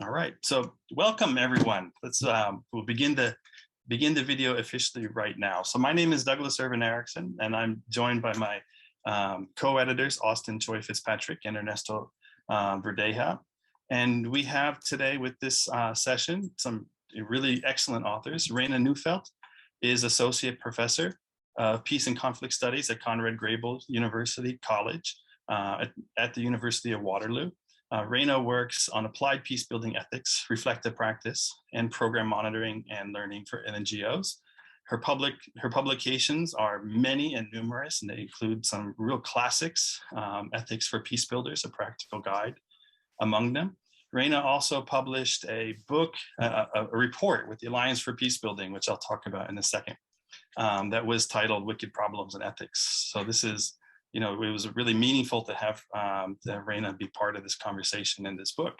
All right, so welcome everyone. We'll begin the video officially right now. So my name is Douglas Irvin Erickson, and I'm joined by my co-editors Austin Choi Fitzpatrick and Ernesto Verdeja. And we have today with this session some really excellent authors. Raina Neufeld is Associate Professor of Peace and Conflict Studies at Conrad Grebel University College at the University of Waterloo. Raina works on applied peacebuilding ethics, reflective practice, and program monitoring and learning for NGOs. Her publications are many and numerous, and they include some real classics, Ethics for Peacebuilders, a practical guide among them. Raina also published a book, a report with the Alliance for Peacebuilding, which I'll talk about in a second, that was titled Wicked Problems in Ethics. So this is, it was really meaningful to have Raina be part of this conversation in this book.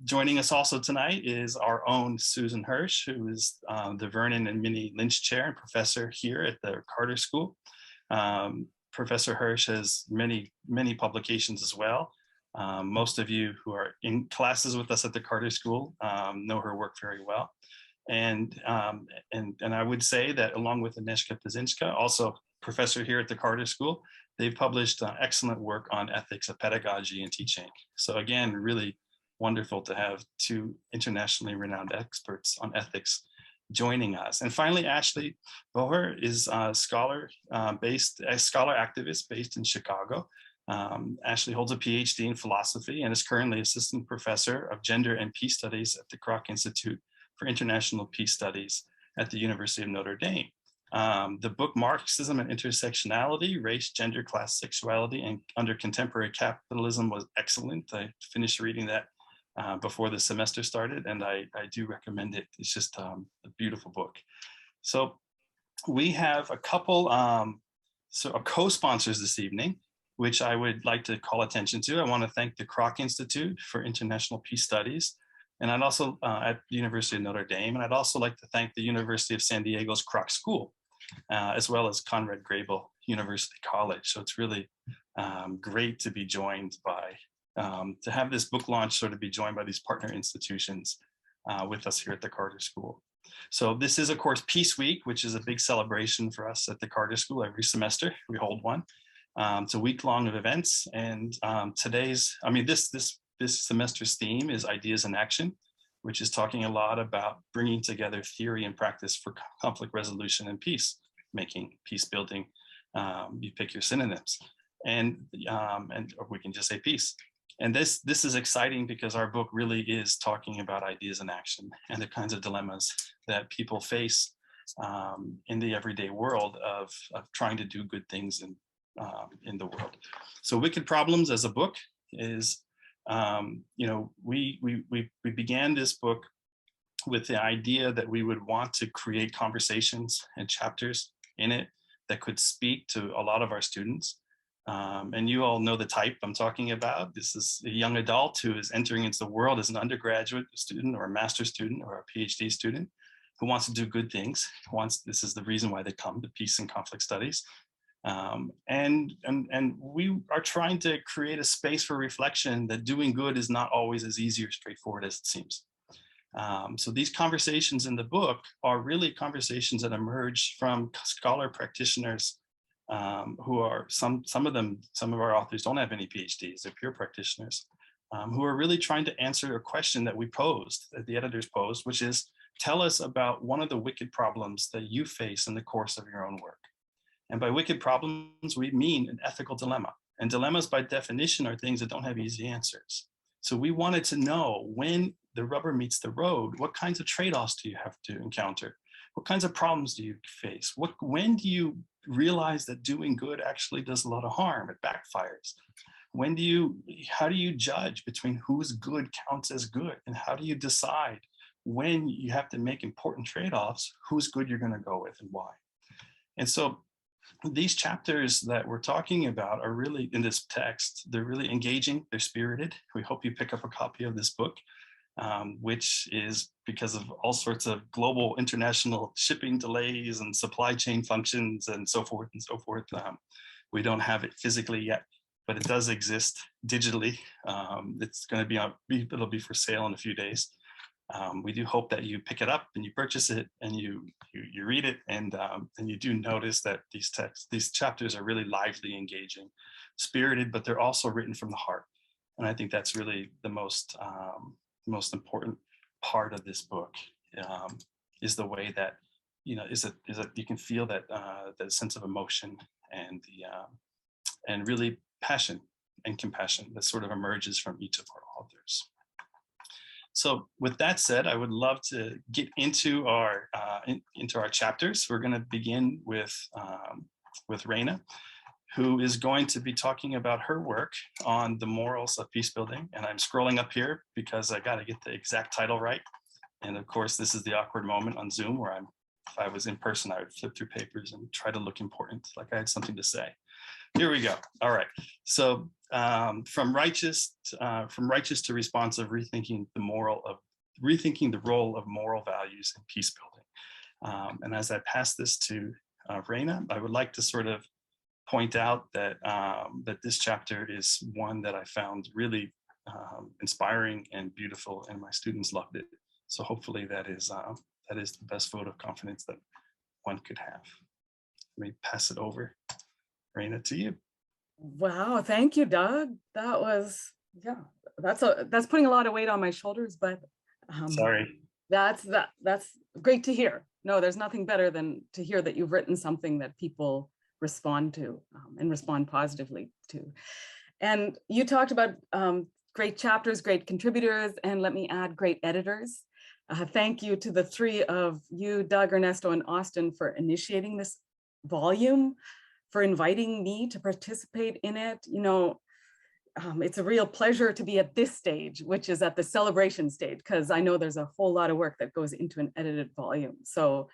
Joining us also tonight is our own Susan Hirsch, who is the Vernon and Minnie Lynch Chair and professor here at the Carter School. Professor Hirsch has many publications as well. Most of you who are in classes with us at the Carter School know her work very well. And I would say that along with Agnieszka Pazinska, also professor here at the Carter School, they've published excellent work on ethics of pedagogy and teaching. So again, really wonderful to have two internationally renowned experts on ethics joining us. And finally, Ashley Boher is a scholar activist based in Chicago. Ashley holds a PhD in philosophy and is currently assistant professor of gender and peace studies at the Kroc Institute for International Peace Studies at the University of Notre Dame. The book Marxism and Intersectionality, Race, Gender, Class, Sexuality, and Under Contemporary Capitalism was excellent. I finished reading that before the semester started, and I do recommend it. It's just a beautiful book. So we have a couple co-sponsors this evening, which I would like to call attention to. I want to thank the Kroc Institute for International Peace Studies, and I'd also at the University of Notre Dame, and I'd also like to thank the University of San Diego's Kroc School, as well as Conrad Grebel University College. So it's really great to be joined by, to have this book launch sort of be joined by these partner institutions with us here at the Carter School. So this is, of course, Peace Week, which is a big celebration for us at the Carter School. Every semester we hold one. It's a week-long of events, and this semester's theme is Ideas in Action, which is talking a lot about bringing together theory and practice for conflict resolution and peacemaking, peace building. You pick your synonyms, or we can just say peace. And this is exciting because our book really is talking about ideas in action and the kinds of dilemmas that people face in the everyday world of trying to do good things in the world. So Wicked Problems as a book is, we began this book with the idea that we would want to create conversations and chapters in it that could speak to a lot of our students. And you all know the type I'm talking about. This is a young adult who is entering into the world as an undergraduate student or a master's student or a PhD student who wants to do good things. This is the reason why they come to Peace and Conflict Studies. And we are trying to create a space for reflection that doing good is not always as easy or straightforward as it seems. So these conversations in the book are really conversations that emerge from scholar practitioners who are, some of our authors don't have any PhDs, they're pure practitioners, who are really trying to answer a question that we posed, that the editors posed, which is, tell us about one of the wicked problems that you face in the course of your own work. And by wicked problems, we mean an ethical dilemma. And dilemmas by definition are things that don't have easy answers. So we wanted to know, when the rubber meets the road, what kinds of trade-offs do you have to encounter? What kinds of problems do you face? When do you realize that doing good actually does a lot of harm? It backfires. How do you judge between whose good counts as good? And how do you decide when you have to make important trade-offs, whose good you're going to go with and why? And so these chapters that we're talking about are really, in this text, they're really engaging, they're spirited. We hope you pick up a copy of this book, which is, because of all sorts of global international shipping delays and supply chain functions and so forth, we don't have it physically yet, but it does exist digitally. It's going to be it'll be for sale in a few days. We do hope that you pick it up and you purchase it and you read it, and you do notice that these chapters are really lively, engaging, spirited, but they're also written from the heart. And I think that's really the most important part of this book, is the way that, is that you can feel that that sense of emotion and and really passion and compassion that sort of emerges from each of our authors. So with that said, I would love to get into our chapters. We're going to begin with Raina, who is going to be talking about her work on the morals of peace building. And I'm scrolling up here because I got to get the exact title right. And of course, this is the awkward moment on Zoom where if I was in person, I would flip through papers and try to look important, like I had something to say. Here we go. All right. So from righteous to responsive, rethinking the role of moral values in peace building. And as I pass this to Raina, I would like to sort of point out that that this chapter is one that I found really inspiring and beautiful, and my students loved it. So hopefully that is the best vote of confidence that one could have. Let me pass it over, Raina, to you. Wow, thank you, Doug. That was, yeah, that's putting a lot of weight on my shoulders, but Sorry. That's great to hear. No, there's nothing better than to hear that you've written something that people respond to and respond positively to. And you talked about great chapters, great contributors, and let me add, great editors. Thank you to the three of you, Doug, Ernesto, and Austin, for initiating this volume, for inviting me to participate in it. It's a real pleasure to be at this stage, which is at the celebration stage, because I know there's a whole lot of work that goes into an edited volume. So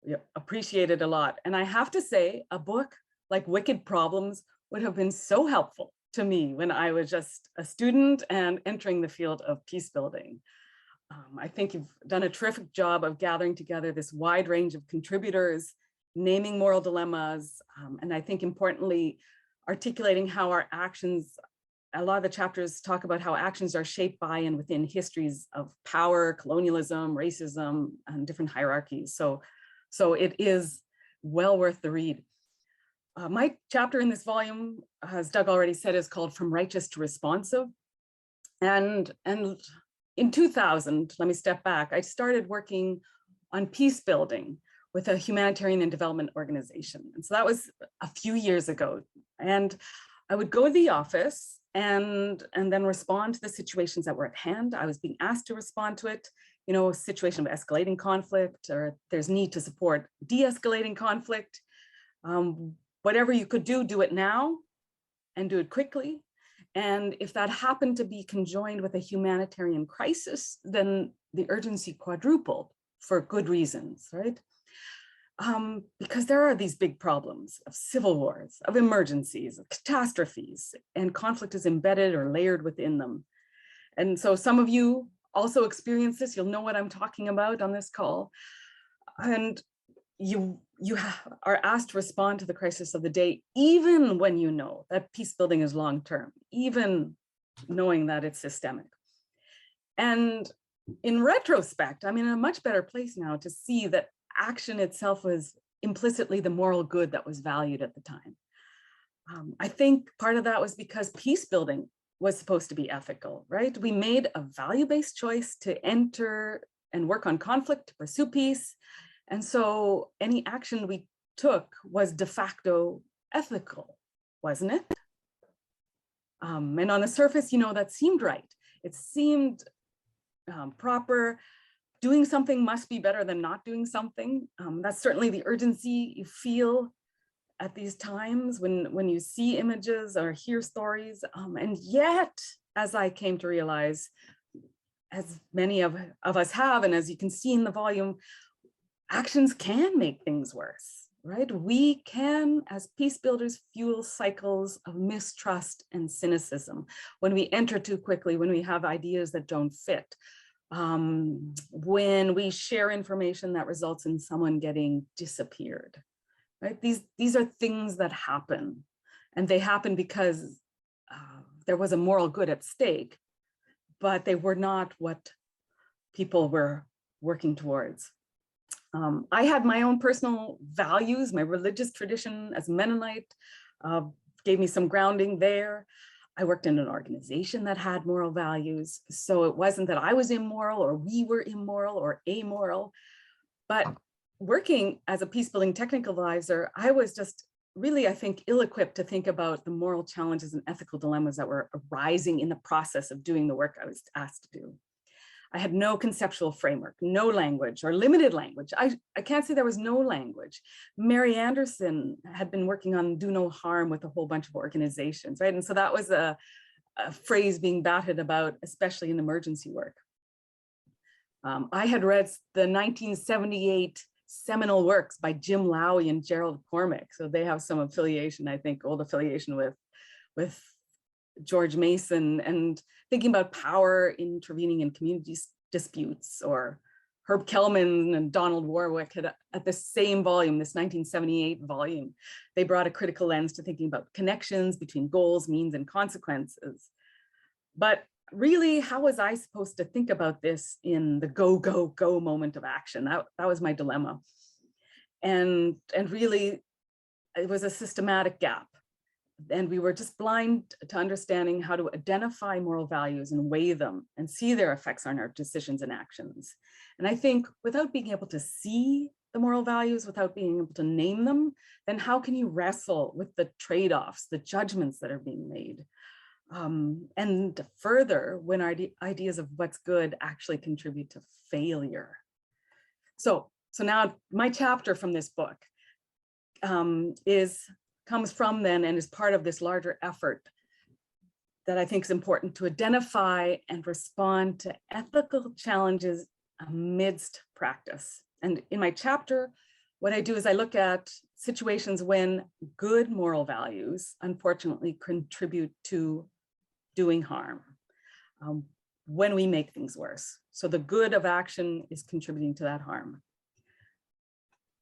yeah, appreciate it a lot. And I have to say, a book like Wicked Problems would have been so helpful to me when I was just a student and entering the field of peace building. I think you've done a terrific job of gathering together this wide range of contributors, naming moral dilemmas, and I think importantly, articulating how our actions, a lot of the chapters talk about how actions are shaped by and within histories of power, colonialism, racism, and different hierarchies. So it is well worth the read. My chapter in this volume, as Doug already said, is called From Righteous to Responsive. And in 2000, let me step back, I started working on peace building with a humanitarian and development organization. And so that was a few years ago. And I would go to the office and then respond to the situations that were at hand. I was being asked to respond to it, a situation of escalating conflict, or there's need to support de-escalating conflict. Whatever you could do it now and do it quickly. And if that happened to be conjoined with a humanitarian crisis, then the urgency quadrupled for good reasons, right? Because there are these big problems of civil wars, of emergencies, of catastrophes, and conflict is embedded or layered within them. And so some of you also experience this, you'll know what I'm talking about on this call. And you are asked to respond to the crisis of the day, even when you know that peace building is long-term, even knowing that it's systemic. And in retrospect, I'm in a much better place now to see that action itself was implicitly the moral good that was valued at the time. I think part of that was because peace building was supposed to be ethical, right? We made a value-based choice to enter and work on conflict, to pursue peace. And so any action we took was de facto ethical, wasn't it? And on the surface, that seemed right. It seemed proper. Doing something must be better than not doing something. That's certainly the urgency you feel at these times when you see images or hear stories. And yet, as I came to realize, as many of us have, and as you can see in the volume, actions can make things worse, right? We can, as peace builders, fuel cycles of mistrust and cynicism when we enter too quickly, when we have ideas that don't fit, when we share information that results in someone getting disappeared, right? These are things that happen, and they happen because there was a moral good at stake, but they were not what people were working towards. I had my own personal values. My religious tradition as Mennonite gave me some grounding there. I worked in an organization that had moral values. So it wasn't that I was immoral or we were immoral or amoral, but working as a peacebuilding technical advisor, I was just really, I think, ill-equipped to think about the moral challenges and ethical dilemmas that were arising in the process of doing the work I was asked to do. I had no conceptual framework, no language or limited language. I can't say there was no language. Mary Anderson had been working on do no harm with a whole bunch of organizations, right? And so that was a phrase being batted about, especially in emergency work. I had read the 1978 seminal works by Jim Lowy and Gerald Cormick. So they have some affiliation, I think, old affiliation with George Mason, and thinking about power intervening in community disputes. Or Herb Kelman and Donald Warwick had, at the same volume, this 1978 volume, they brought a critical lens to thinking about connections between goals, means, and consequences. But really, how was I supposed to think about this in the go, go, go moment of action? That was my dilemma. And really, it was a systematic gap. And we were just blind to understanding how to identify moral values and weigh them and see their effects on our decisions and actions. And I think without being able to see the moral values, without being able to name them, then how can you wrestle with the trade-offs, the judgments that are being made? And further, when our ideas of what's good actually contribute to failure. So now my chapter from this book comes from then and is part of this larger effort that I think is important to identify and respond to ethical challenges amidst practice. And in my chapter, what I do is I look at situations when good moral values, unfortunately, contribute to doing harm, when we make things worse. So the good of action is contributing to that harm.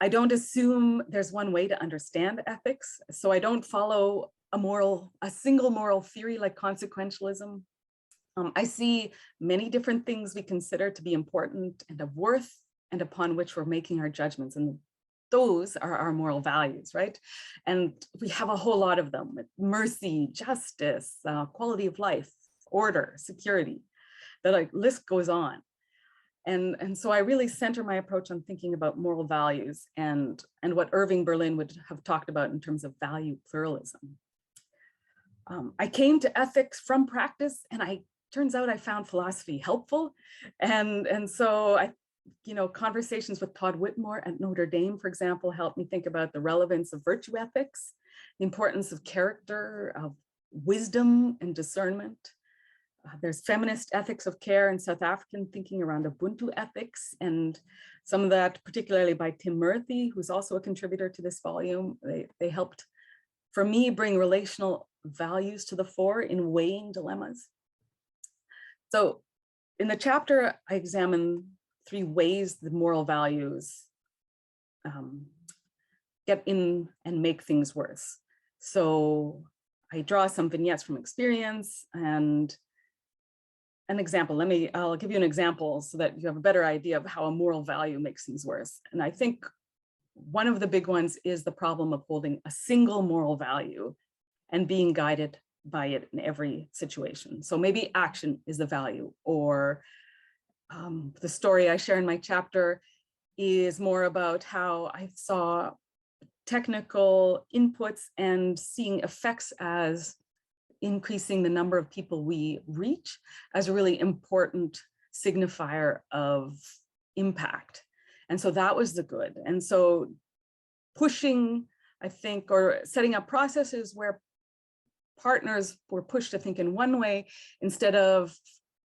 I don't assume there's one way to understand ethics. So I don't follow a single moral theory like consequentialism. I see many different things we consider to be important and of worth and upon which we're making our judgments. And those are our moral values, right? And we have a whole lot of them: mercy, justice, quality of life, order, security. The list goes on. And so I really center my approach on thinking about moral values and what Irving Berlin would have talked about in terms of value pluralism. I came to ethics from practice, and turns out I found philosophy helpful. And so conversations with Todd Whitmore at Notre Dame, for example, helped me think about the relevance of virtue ethics, the importance of character, of wisdom and discernment. There's feminist ethics of care and South African thinking around Ubuntu ethics, and some of that particularly by Tim Murthy, who's also a contributor to this volume. They helped, for me, bring relational values to the fore in weighing dilemmas. So in the chapter, I examine 3 ways the moral values get in and make things worse. So I draw some vignettes from experience and an example. I'll give you an example so that you have a better idea of how a moral value makes things worse. And I think one of the big ones is the problem of holding a single moral value and being guided by it in every situation. So maybe action is the value, or the story I share in my chapter is more about how I saw technical inputs and seeing effects as increasing the number of people we reach as a really important signifier of impact. And so that was the good. And so pushing, I think, or setting up processes where partners were pushed to think in one way instead of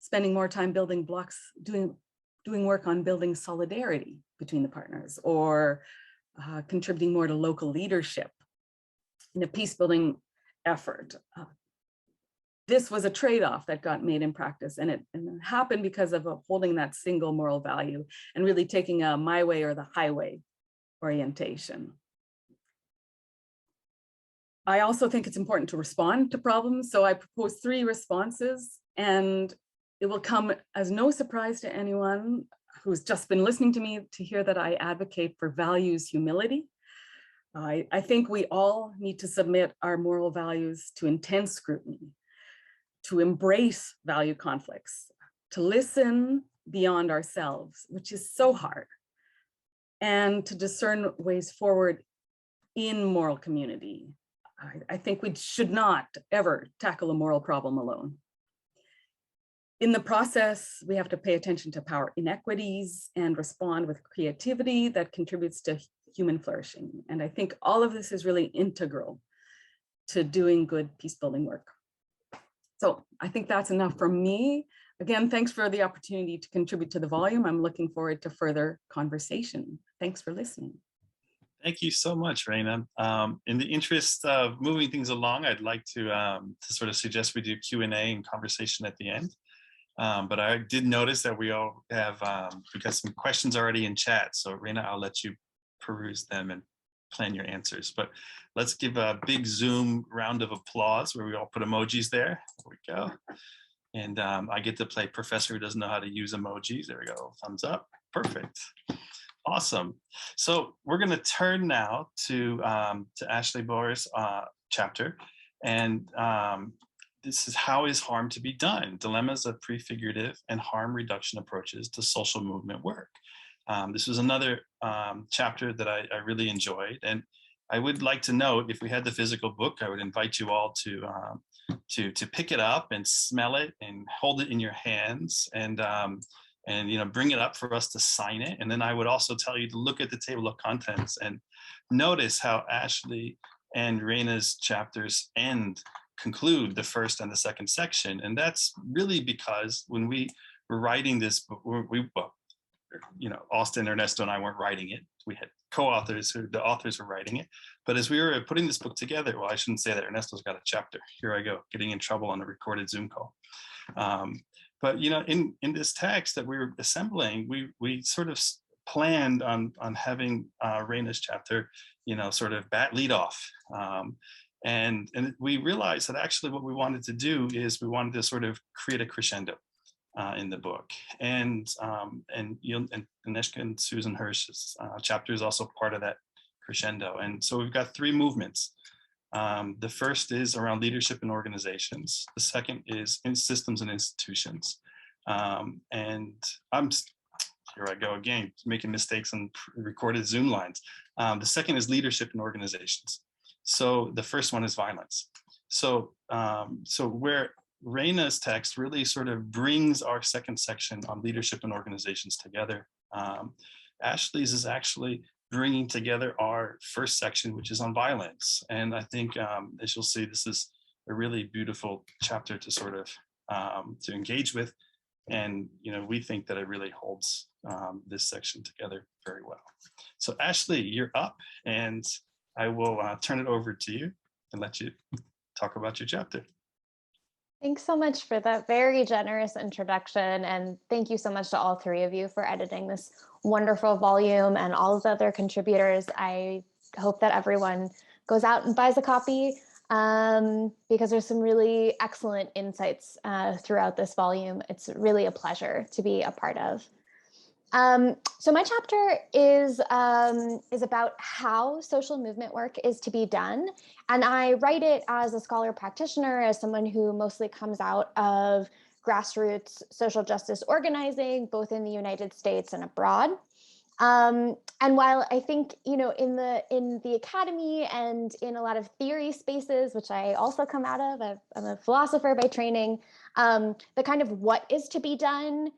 spending more time building blocks, doing work on building solidarity between the partners, or contributing more to local leadership in a peace building effort. This was a trade-off that got made in practice, and it happened because of holding that single moral value and really taking a my way or the highway orientation. I also think it's important to respond to problems. So I propose 3 responses, and it will come as no surprise to anyone who's just been listening to me to hear that I advocate for values humility. I think we all need to submit our moral values to intense scrutiny, to embrace value conflicts, to listen beyond ourselves, which is so hard, and to discern ways forward in moral community. I think we should not ever tackle a moral problem alone. In the process, we have to pay attention to power inequities and respond with creativity that contributes to human flourishing. And I think all of this is really integral to doing good peace-building work. So I think that's enough from me. Again, thanks for the opportunity to contribute to the volume. I'm looking forward to further conversation. Thanks for listening. Thank you so much, Raina. In the interest of moving things along, I'd like to sort of suggest we do Q&A and conversation at the end. But I did notice that we all have, we got some questions already in chat. So Raina, I'll let you peruse them and plan your answers. But let's give a big Zoom round of applause where we all put emojis there. There we go. And I get to play professor who doesn't know how to use emojis. There we go, thumbs up, perfect. Awesome. So we're going to turn now to Ashley Boer's chapter, and this is How is Harm to be Done? Dilemmas of Prefigurative and Harm Reduction Approaches to Social Movement Work. This was another chapter that I really enjoyed, and I would like to note, if we had the physical book, I would invite you all to pick it up and smell it and hold it in your hands, and bring it up for us to sign it. And then I would also tell you to look at the table of contents and notice how Ashley and Raina's chapters conclude the first and the second section. And that's really because when we were writing this book, Austin, Ernesto, and I weren't writing it. We had co-authors, the authors were writing it. But as we were putting this book together, well, I shouldn't say that, Ernesto's got a chapter. Here I go, getting in trouble on a recorded Zoom call. But in this text that we were assembling, we sort of planned on having Raina's chapter, sort of lead off. And we realized that actually what we wanted to do is we wanted to sort of create a crescendo in the book. And Aneshka and Susan Hirsch's chapter is also part of that crescendo. And so we've got 3 movements. The first is around leadership and organizations. The second is in systems and institutions. And here I go again, making mistakes on recorded Zoom lines. The second is leadership and organizations. So the first one is violence. So where Raina's text really sort of brings our second section on leadership and organizations together, Ashley's is actually bringing together our first section, which is on violence. And I think, as you'll see, this is a really beautiful chapter to sort of to engage with. And we think that it really holds this section together very well. So Ashley, you're up, and I will turn it over to you and let you talk about your chapter. Thanks so much for that very generous introduction. And thank you so much to all 3 of you for editing this wonderful volume, and all of the other contributors. I hope that everyone goes out and buys a copy, because there's some really excellent insights throughout this volume. It's really a pleasure to be a part of. So my chapter is about how social movement work is to be done. And I write it as a scholar practitioner, as someone who mostly comes out of grassroots social justice organizing, both in the United States and abroad. And while I think, in the academy and in a lot of theory spaces, which I also come out of, I'm a philosopher by training, the kind of what is to be done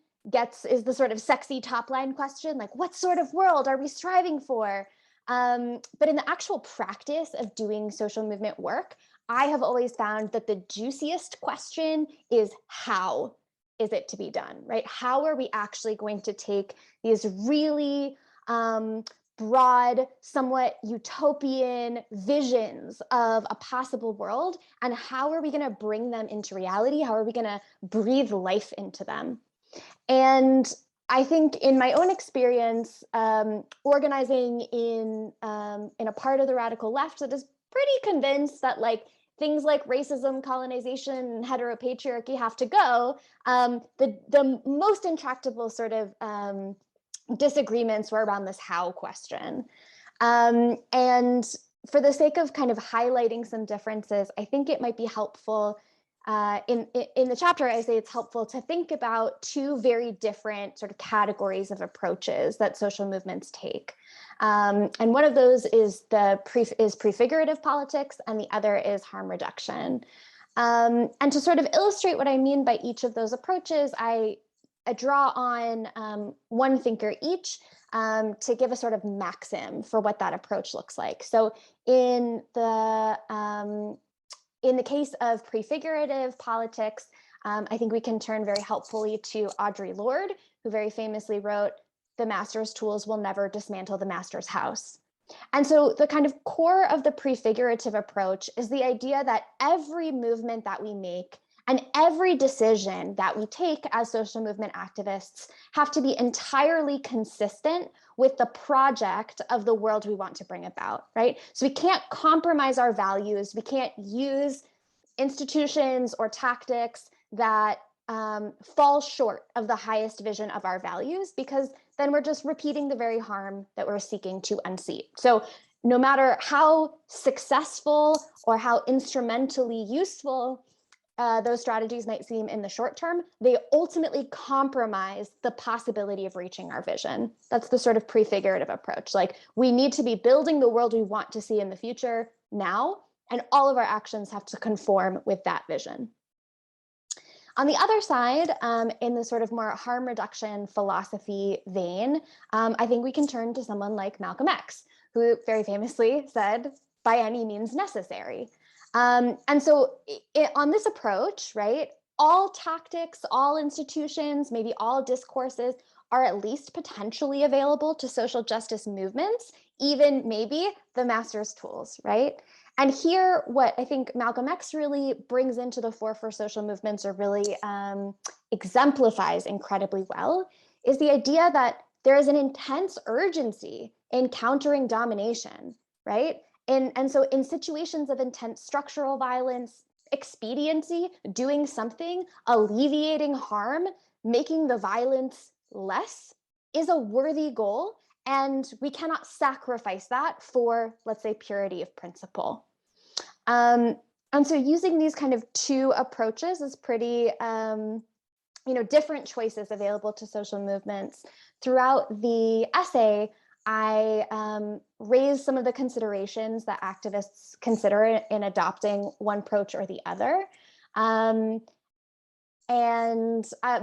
is the sort of sexy top line question, like what sort of world are we striving for? But in the actual practice of doing social movement work, I have always found that the juiciest question is how is it to be done, right? How are we actually going to take these really broad, somewhat utopian visions of a possible world, and how are we going to bring them into reality? How are we going to breathe life into them? And I think in my own experience, organizing in a part of the radical left that is pretty convinced that like things like racism, colonization, and heteropatriarchy have to go. The most intractable sort of disagreements were around this how question. And for the sake of kind of highlighting some differences, I think it might be helpful in the chapter, I say it's helpful to think about two very different sort of categories of approaches that social movements take. And one of those is prefigurative politics, and the other is harm reduction. And to sort of illustrate what I mean by each of those approaches, I draw on one thinker each to give a sort of maxim for what that approach looks like. So in the case of prefigurative politics, I think we can turn very helpfully to Audre Lorde, who very famously wrote, "The master's tools will never dismantle the master's house." And so the kind of core of the prefigurative approach is the idea that every movement that we make and every decision that we take as social movement activists have to be entirely consistent with the project of the world we want to bring about, right? So we can't compromise our values. We can't use institutions or tactics that fall short of the highest vision of our values, because then we're just repeating the very harm that we're seeking to unseat. So no matter how successful or how instrumentally useful those strategies might seem in the short term, they ultimately compromise the possibility of reaching our vision. That's the sort of prefigurative approach. Like, we need to be building the world we want to see in the future now, and all of our actions have to conform with that vision. On the other side, in the sort of more harm reduction philosophy vein, I think we can turn to someone like Malcolm X, who very famously said, "by any means necessary." And so on this approach, right, all tactics, all institutions, maybe all discourses are at least potentially available to social justice movements, even maybe the master's tools, right? And here, what I think Malcolm X really brings into the fore for social movements, or really exemplifies incredibly well, is the idea that there is an intense urgency in countering domination, right? And so in situations of intense structural violence, expediency, doing something, alleviating harm, making the violence less is a worthy goal. And we cannot sacrifice that for, let's say, purity of principle. And so using these kind of two approaches is pretty, different choices available to social movements. Throughout the essay, I raise some of the considerations that activists consider in adopting one approach or the other.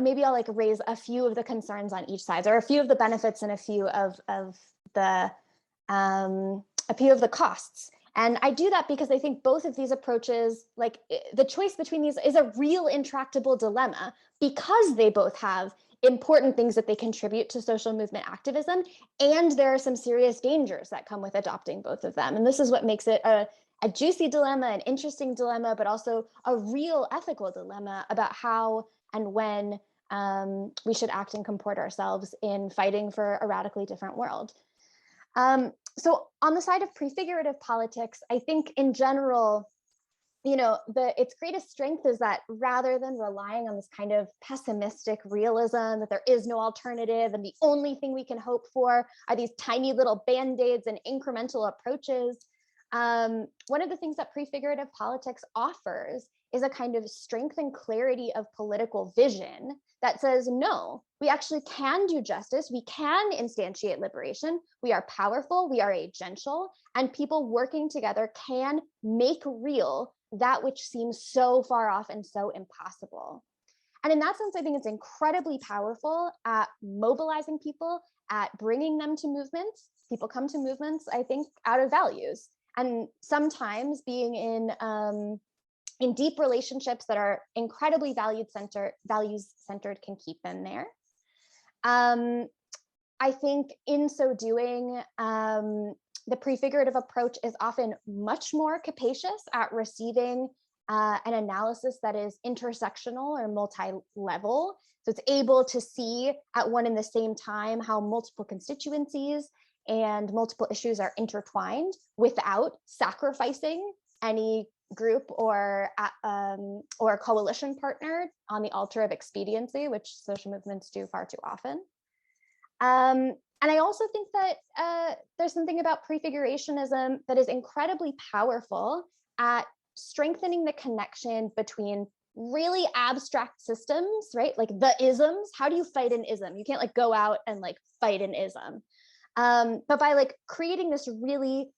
Maybe I'll raise a few of the concerns on each side, or a few of the benefits and a few of the costs. And I do that because I think both of these approaches, the choice between these is a real intractable dilemma, because they both have important things that they contribute to social movement activism, and there are some serious dangers that come with adopting both of them. And this is what makes it a juicy dilemma, an interesting dilemma, but also a real ethical dilemma about how and when we should act and comport ourselves in fighting for a radically different world. So on the side of prefigurative politics, I think in general, its greatest strength is that rather than relying on this kind of pessimistic realism that there is no alternative and the only thing we can hope for are these tiny little band-aids and incremental approaches, one of the things that prefigurative politics offers is a kind of strength and clarity of political vision that says, no, we actually can do justice, we can instantiate liberation, we are powerful, we are agential, and people working together can make real that which seems so far off and so impossible. And in that sense, I think it's incredibly powerful at mobilizing people, at bringing them to movements. People come to movements, I think, out of values. And sometimes being in deep relationships that are incredibly values-centered can keep them there. I think in so doing, the prefigurative approach is often much more capacious at receiving an analysis that is intersectional or multi-level. So it's able to see at one and the same time how multiple constituencies and multiple issues are intertwined without sacrificing any group or coalition partner on the altar of expediency, which social movements do far too often. And I also think that there's something about prefigurationism that is incredibly powerful at strengthening the connection between really abstract systems, right? Like the isms. How do you fight an ism? You can't like go out and like fight an ism. But by like creating this really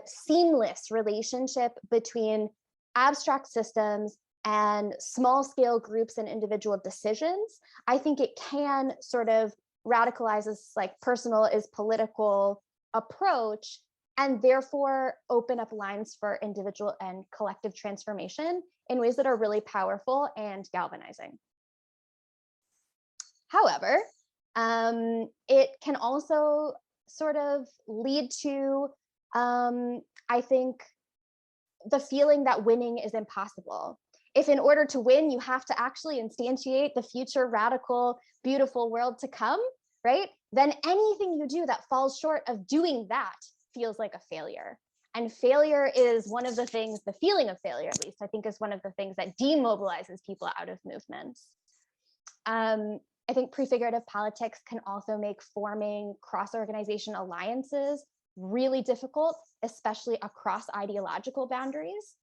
seamless relationship between abstract systems and small scale groups and individual decisions, I think it can sort of radicalize this like personal is political approach, and therefore open up lines for individual and collective transformation in ways that are really powerful and galvanizing. However, it can also sort of lead to, I think, the feeling that winning is impossible. If in order to win, you have to actually instantiate the future radical, beautiful world to come, right? Then anything you do that falls short of doing that feels like a failure. And failure is one of the things, the feeling of failure, at least, I think is one of the things that demobilizes people out of movements. I think prefigurative politics can also make forming cross-organization alliances really difficult, especially across ideological boundaries.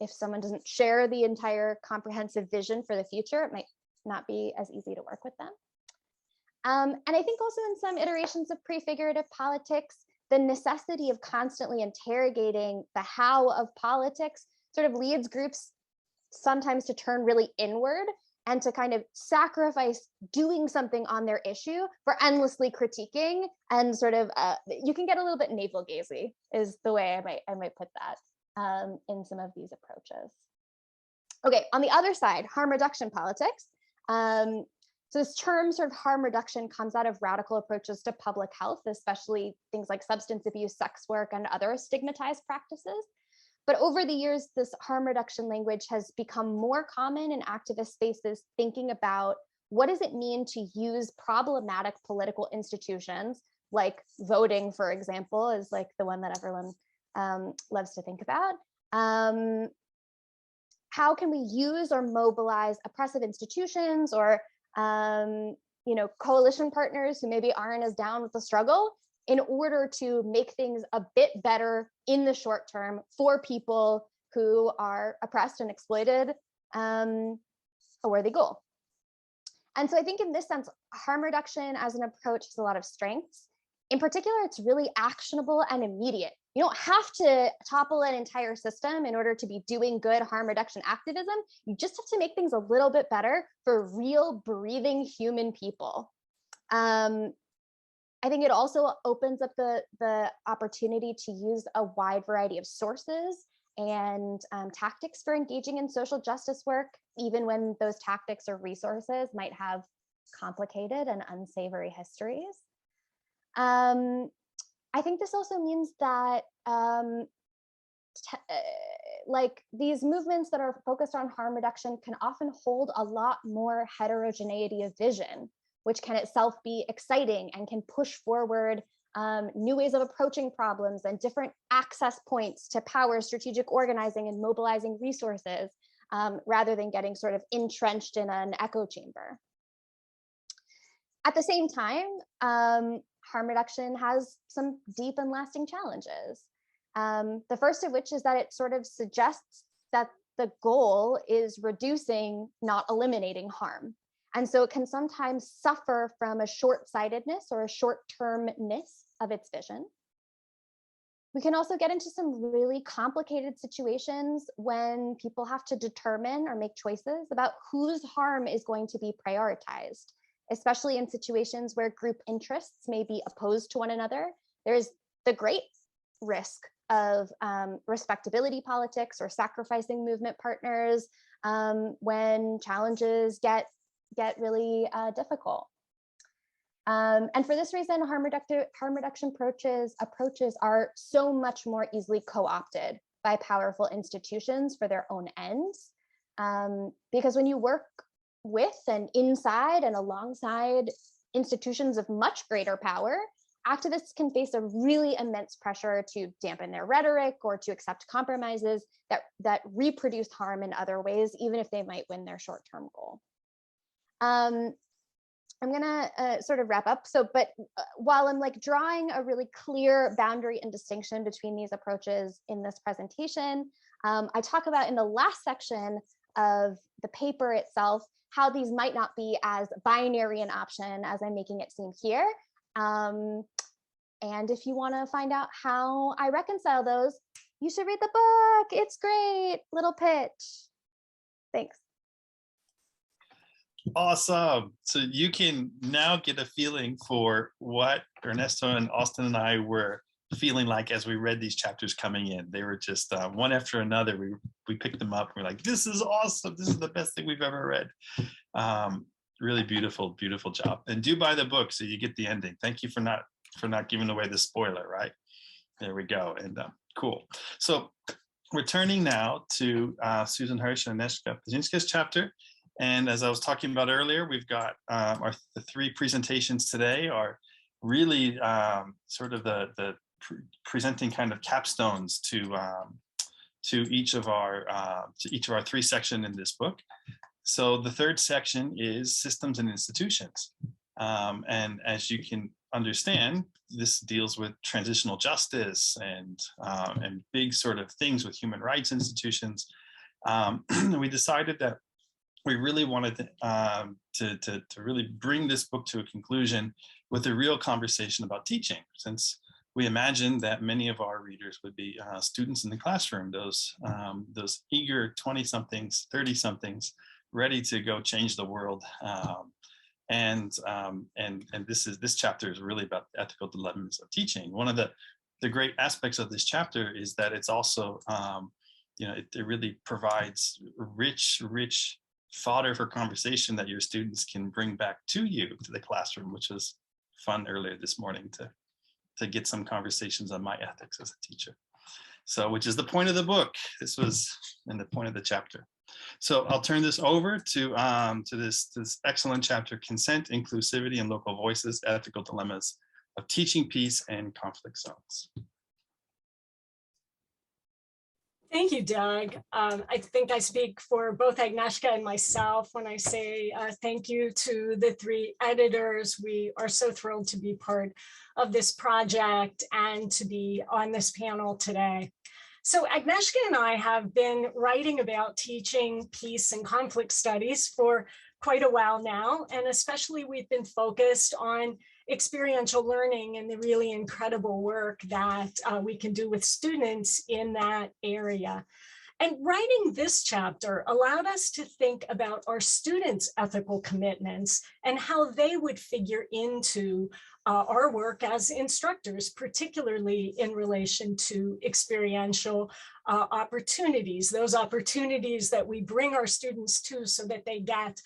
If someone doesn't share the entire comprehensive vision for the future, it might not be as easy to work with them. And I think also in some iterations of prefigurative politics, the necessity of constantly interrogating the how of politics sort of leads groups sometimes to turn really inward and to kind of sacrifice doing something on their issue for endlessly critiquing, and sort of, you can get a little bit navel-gazy is the way I might put that in some of these approaches. Okay, on the other side, harm reduction politics. So this term sort of harm reduction comes out of radical approaches to public health, especially things like substance abuse, sex work, and other stigmatized practices. But over the years, this harm reduction language has become more common in activist spaces, thinking about what does it mean to use problematic political institutions, like voting, for example, is like the one that everyone loves to think about. How can we use or mobilize oppressive institutions or coalition partners who maybe aren't as down with the struggle in order to make things a bit better in the short term for people who are oppressed and exploited, a worthy goal. And so I think in this sense, harm reduction as an approach has a lot of strengths. In particular, it's really actionable and immediate. You don't have to topple an entire system in order to be doing good harm reduction activism. You just have to make things a little bit better for real breathing human people. I think it also opens up the opportunity to use a wide variety of sources and tactics for engaging in social justice work, even when those tactics or resources might have complicated and unsavory histories. I think this also means that like these movements that are focused on harm reduction can often hold a lot more heterogeneity of vision, which can itself be exciting and can push forward new ways of approaching problems and different access points to power, strategic organizing, and mobilizing resources, rather than getting sort of entrenched in an echo chamber. At the same time, harm reduction has some deep and lasting challenges. The first of which is that it sort of suggests that the goal is reducing, not eliminating harm. And so it can sometimes suffer from a short-sightedness or a short-termness of its vision. We can also get into some really complicated situations when people have to determine or make choices about whose harm is going to be prioritized, especially in situations where group interests may be opposed to one another. There's the great risk of respectability politics or sacrificing movement partners when challenges get really difficult. And for this reason, harm reduction approaches are so much more easily co-opted by powerful institutions for their own ends. Because when you work with and inside and alongside institutions of much greater power, activists can face a really immense pressure to dampen their rhetoric or to accept compromises that reproduce harm in other ways, even if they might win their short-term goal. I'm gonna sort of wrap up. But while I'm like drawing a really clear boundary and distinction between these approaches in this presentation, I talk about in the last section of the paper itself, how these might not be as binary an option as I'm making it seem here. And if you want to find out how I reconcile those, you should read the book. It's great. Little pitch. Thanks. Awesome. So you can now get a feeling for what Ernesto and Austin and I were feeling like as we read these chapters coming in. They were just one after another. We picked them up and we're like, this is awesome. This is the best thing we've ever read. Really beautiful, beautiful job. And do buy the book so you get the ending. Thank you for not giving away the spoiler, right? There we go. And cool. So we're turning now to Susan Hirsch and Agnieszka Pazinska's chapter. And as I was talking about earlier, we've got the three presentations today are really sort of the presenting kind of capstones to each of our three sections in this book. So the third section is systems and institutions. And as you can understand, this deals with transitional justice and big sort of things with human rights institutions. We decided that we really wanted to really bring this book to a conclusion with a real conversation about teaching, since we imagined that many of our readers would be students in the classroom, those eager 20-somethings, 30-somethings, ready to go change the world. And this chapter is really about the ethical dilemmas of teaching. One of the great aspects of this chapter is that it's also, it really provides rich fodder for conversation that your students can bring back to the classroom, which was fun earlier this morning to get some conversations on my ethics as a teacher. So, which is the point of the book. This was in the point of the chapter. So I'll turn this over to this excellent chapter, Consent, Inclusivity, and Local Voices, Ethical Dilemmas of Teaching Peace and Conflict Zones. Thank you, Doug. I think I speak for both Agnieszka and myself when I say thank you to the three editors. We are so thrilled to be part of this project and to be on this panel today. So Agnieszka and I have been writing about teaching peace and conflict studies for quite a while now, and especially we've been focused on experiential learning and the really incredible work that we can do with students in that area. And writing this chapter allowed us to think about our students' ethical commitments and how they would figure into our work as instructors, particularly in relation to experiential opportunities, those opportunities that we bring our students to so that they get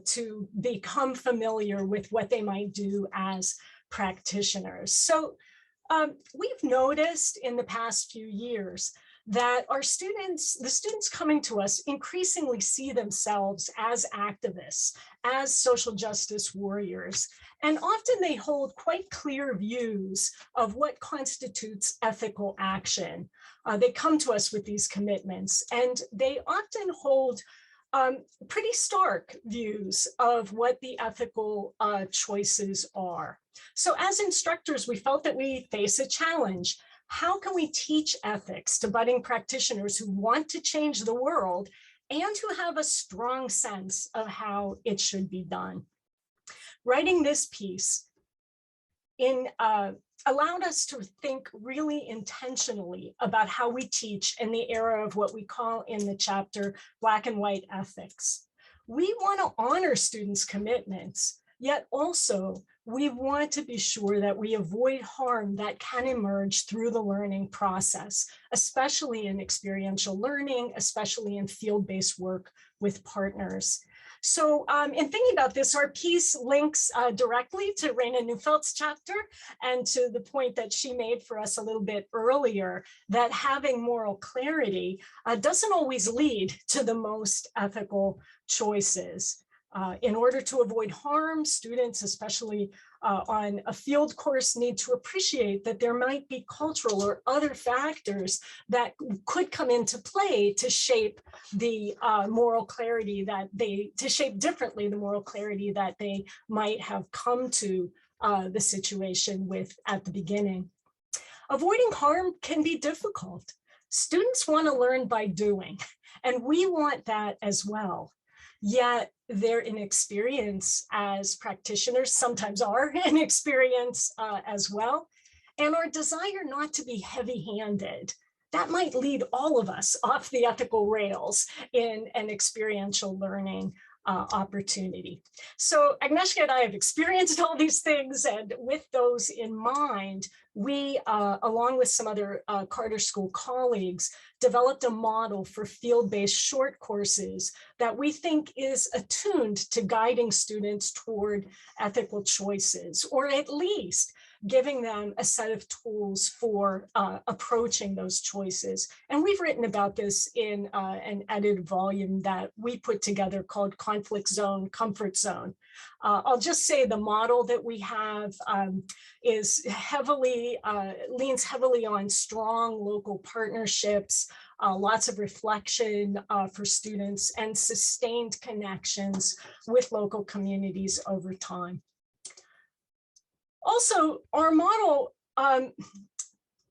to become familiar with what they might do as practitioners. So we've noticed in the past few years that the students coming to us increasingly see themselves as activists, as social justice warriors, and often they hold quite clear views of what constitutes ethical action. They come to us with these commitments, and they often hold pretty stark views of what the ethical choices are. So as instructors, we felt that we face a challenge. How can we teach ethics to budding practitioners who want to change the world and who have a strong sense of how it should be done? Writing this piece allowed us to think really intentionally about how we teach in the era of what we call in the chapter black and white ethics. We want to honor students' commitments, yet also we want to be sure that we avoid harm that can emerge through the learning process, especially in experiential learning, especially in field-based work with partners. So in thinking about this, our piece links directly to Raina Neufeld's chapter and to the point that she made for us a little bit earlier, that having moral clarity doesn't always lead to the most ethical choices. In order to avoid harm, students, especially on a field course, need to appreciate that there might be cultural or other factors that could come into play to shape the moral clarity to shape differently the moral clarity that they might have come to the situation with at the beginning. Avoiding harm can be difficult. Students want to learn by doing, and we want that as well. Yet their inexperience as practitioners, sometimes our inexperience as well, and our desire not to be heavy-handed, that might lead all of us off the ethical rails in an experiential learning opportunity. So Agnieszka and I have experienced all these things, and with those in mind, we, along with some other Carter School colleagues, developed a model for field-based short courses that we think is attuned to guiding students toward ethical choices, or at least giving them a set of tools for approaching those choices. And we've written about this in an edited volume that we put together called Conflict Zone, Comfort Zone. I'll just say the model that we have is leans heavily on strong local partnerships, lots of reflection for students, and sustained connections with local communities over time. Also, our model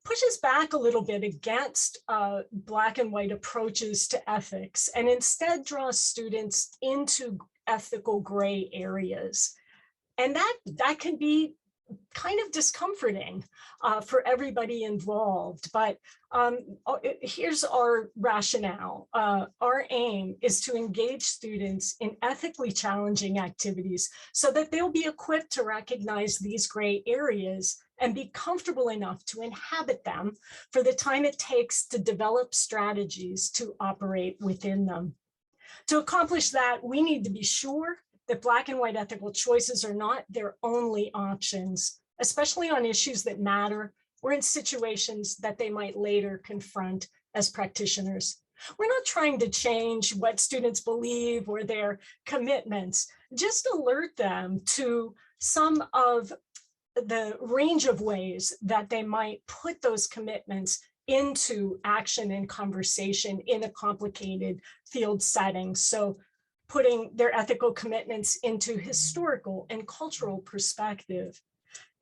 pushes back a little bit against Black and white approaches to ethics, and instead draws students into ethical gray areas. And that can be kind of discomforting for everybody involved. But here's our rationale. Our aim is to engage students in ethically challenging activities so that they'll be equipped to recognize these gray areas and be comfortable enough to inhabit them for the time it takes to develop strategies to operate within them. To accomplish that, we need to be sure that Black and white ethical choices are not their only options, especially on issues that matter or in situations that they might later confront as practitioners. We're not trying to change what students believe or their commitments, just alert them to some of the range of ways that they might put those commitments into action and conversation in a complicated field setting. So putting their ethical commitments into historical and cultural perspective,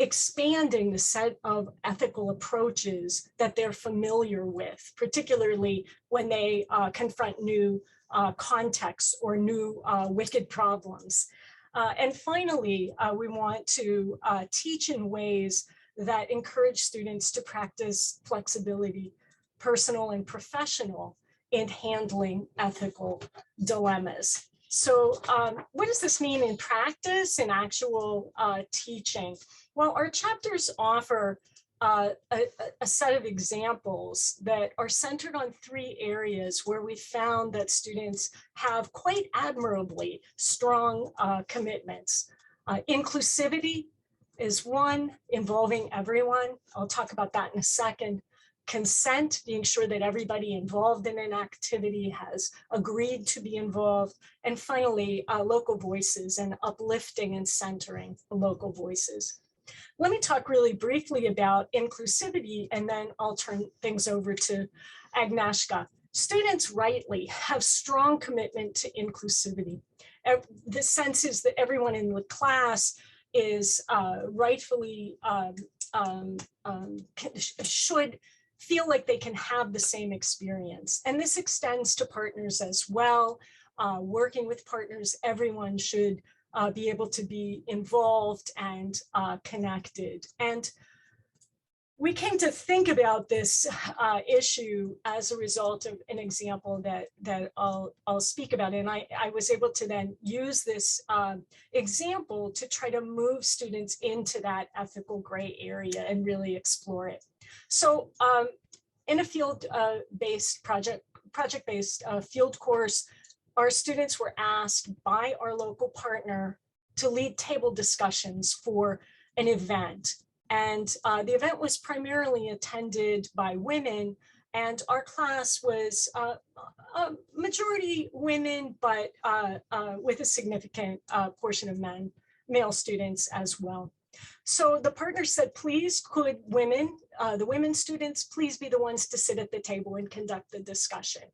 expanding the set of ethical approaches that they're familiar with, particularly when they confront new contexts or new wicked problems. And finally, we want to teach in ways that encourage students to practice flexibility, personal and professional, in handling ethical dilemmas. So what does this mean in practice, in actual teaching? Well, our chapters offer a set of examples that are centered on 3 areas where we found that students have quite admirably strong commitments. Inclusivity is one, involving everyone. I'll talk about that in a second. Consent, being sure that everybody involved in an activity has agreed to be involved. And finally, local voices and uplifting and centering the local voices. Let me talk really briefly about inclusivity, and then I'll turn things over to Agnieszka. Students rightly have strong commitment to inclusivity. The sense is that everyone in the class is rightfully should feel like they can have the same experience. And this extends to partners as well. Working with partners, everyone should be able to be involved and connected. And we came to think about this issue as a result of an example that I'll speak about. And I was able to then use this example to try to move students into that ethical gray area and really explore it. So in a field-based project-based field course, our students were asked by our local partner to lead table discussions for an event. And the event was primarily attended by women, And our class was a majority women, but with a significant portion of male students as well. So the partner said, please could women, the women students, please be the ones to sit at the table and conduct the discussion,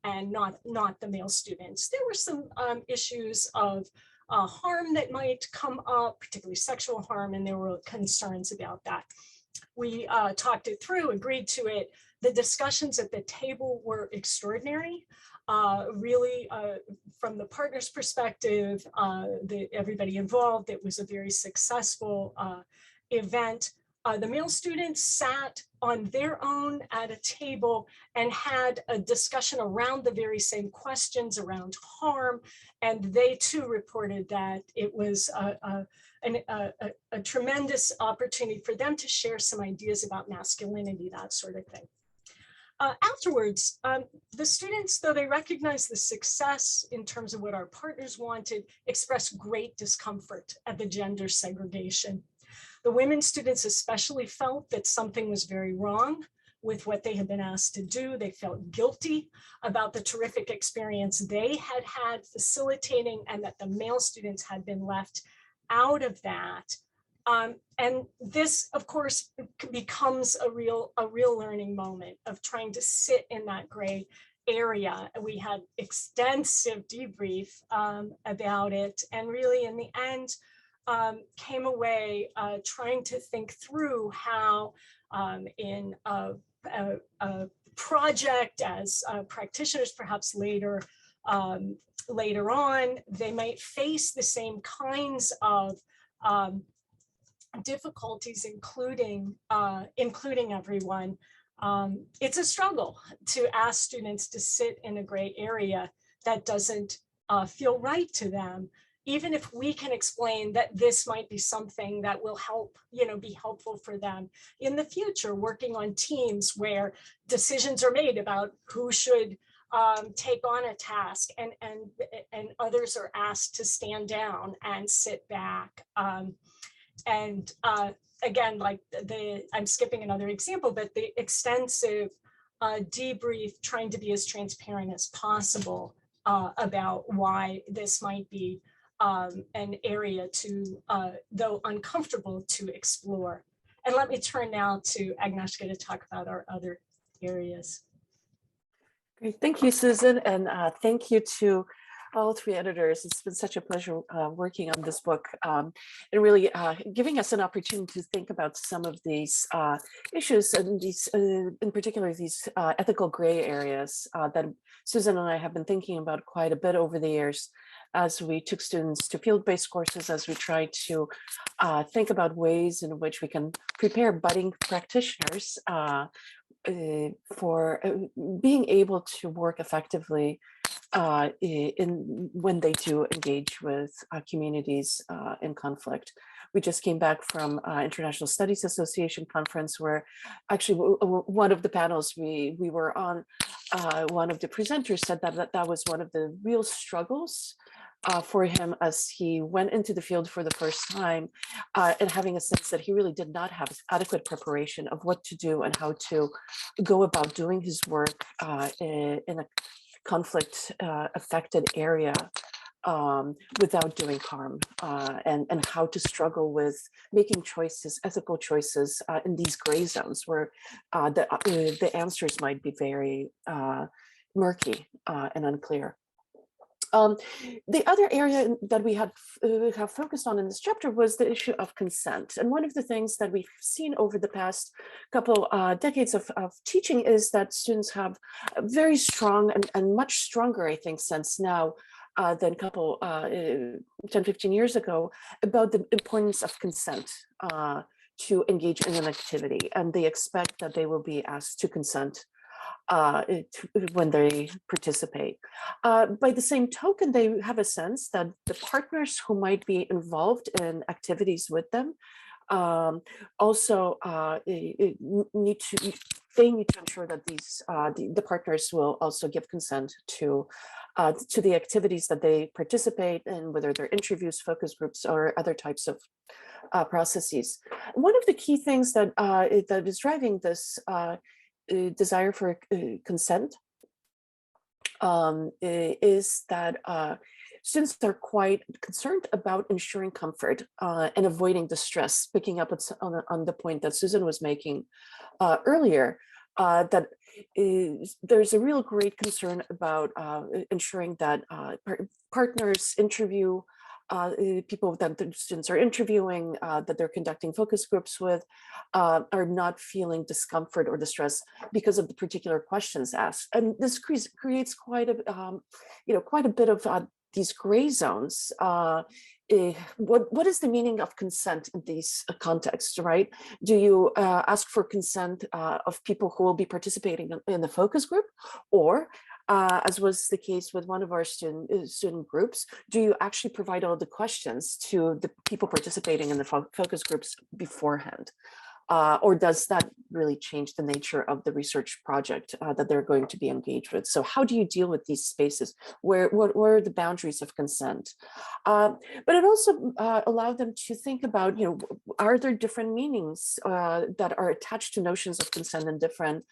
and not the male students. There were some issues of harm that might come up, particularly sexual harm, and there were concerns about that. We talked it through, agreed to it. The discussions at the table were extraordinary. Really, from the partner's perspective, everybody involved, it was a very successful event. The male students sat on their own at a table and had a discussion around the very same questions around harm. And they too reported that it was a tremendous opportunity for them to share some ideas about masculinity, that sort of thing. Afterwards, the students, though they recognized the success in terms of what our partners wanted, expressed great discomfort at the gender segregation. The women students especially felt that something was very wrong with what they had been asked to do. They felt guilty about the terrific experience they had had facilitating, and that the male students had been left out of that. And this, of course, becomes a real learning moment of trying to sit in that gray area. We had extensive debrief about it, and really in the end came away trying to think through how in a project as practitioners, perhaps later on, they might face the same kinds of difficulties, including everyone. It's a struggle to ask students to sit in a gray area that doesn't feel right to them, even if we can explain that this might be something that will help, be helpful for them in the future, working on teams where decisions are made about who should take on a task, and others are asked to stand down and sit back. And again, like I'm skipping another example, but the extensive debrief, trying to be as transparent as possible about why this might be an area to, though uncomfortable, to explore. And let me turn now to Agnieszka to talk about our other areas. Great, thank you, Susan, and thank you to all three editors. It's been such a pleasure working on this book, and really giving us an opportunity to think about some of these issues, and these, in particular, these ethical gray areas that Susan and I have been thinking about quite a bit over the years, as we took students to field-based courses, as we try to think about ways in which we can prepare budding practitioners for being able to work effectively when they do engage with communities in conflict. We just came back from International Studies Association conference, where actually one of the panels we were on, one of the presenters said that was one of the real struggles for him as he went into the field for the first time, and having a sense that he really did not have adequate preparation of what to do and how to go about doing his work in a conflict affected area without doing harm, and how to struggle with making choices, ethical choices in these gray zones where the answers might be very murky and unclear. The other area that we have focused on in this chapter was the issue of consent. And one of the things that we've seen over the past couple decades of teaching is that students have a very strong and much stronger, I think, sense now than a couple 10, 15 years ago about the importance of consent to engage in an activity. And they expect that they will be asked to consent when they participate. By the same token, they have a sense that the partners who might be involved in activities with them also need to ensure that these the partners will also give consent to the activities that they participate in, whether they're interviews, focus groups, or other types of processes. One of the key things that is driving this desire for consent is that students are quite concerned about ensuring comfort and avoiding distress, picking up on the point that Susan was making earlier, that there's a real great concern about ensuring that partners interview people that the students are interviewing, that they're conducting focus groups with, are not feeling discomfort or distress because of the particular questions asked. And this creates quite a bit of these gray zones. What is the meaning of consent in these contexts, right? Do you ask for consent of people who will be participating in the focus group, or as was the case with one of our student groups, do you actually provide all the questions to the people participating in the focus groups beforehand? Or does that really change the nature of the research project that they're going to be engaged with? So how do you deal with these spaces? What are the boundaries of consent? But it also allowed them to think about, are there different meanings that are attached to notions of consent in different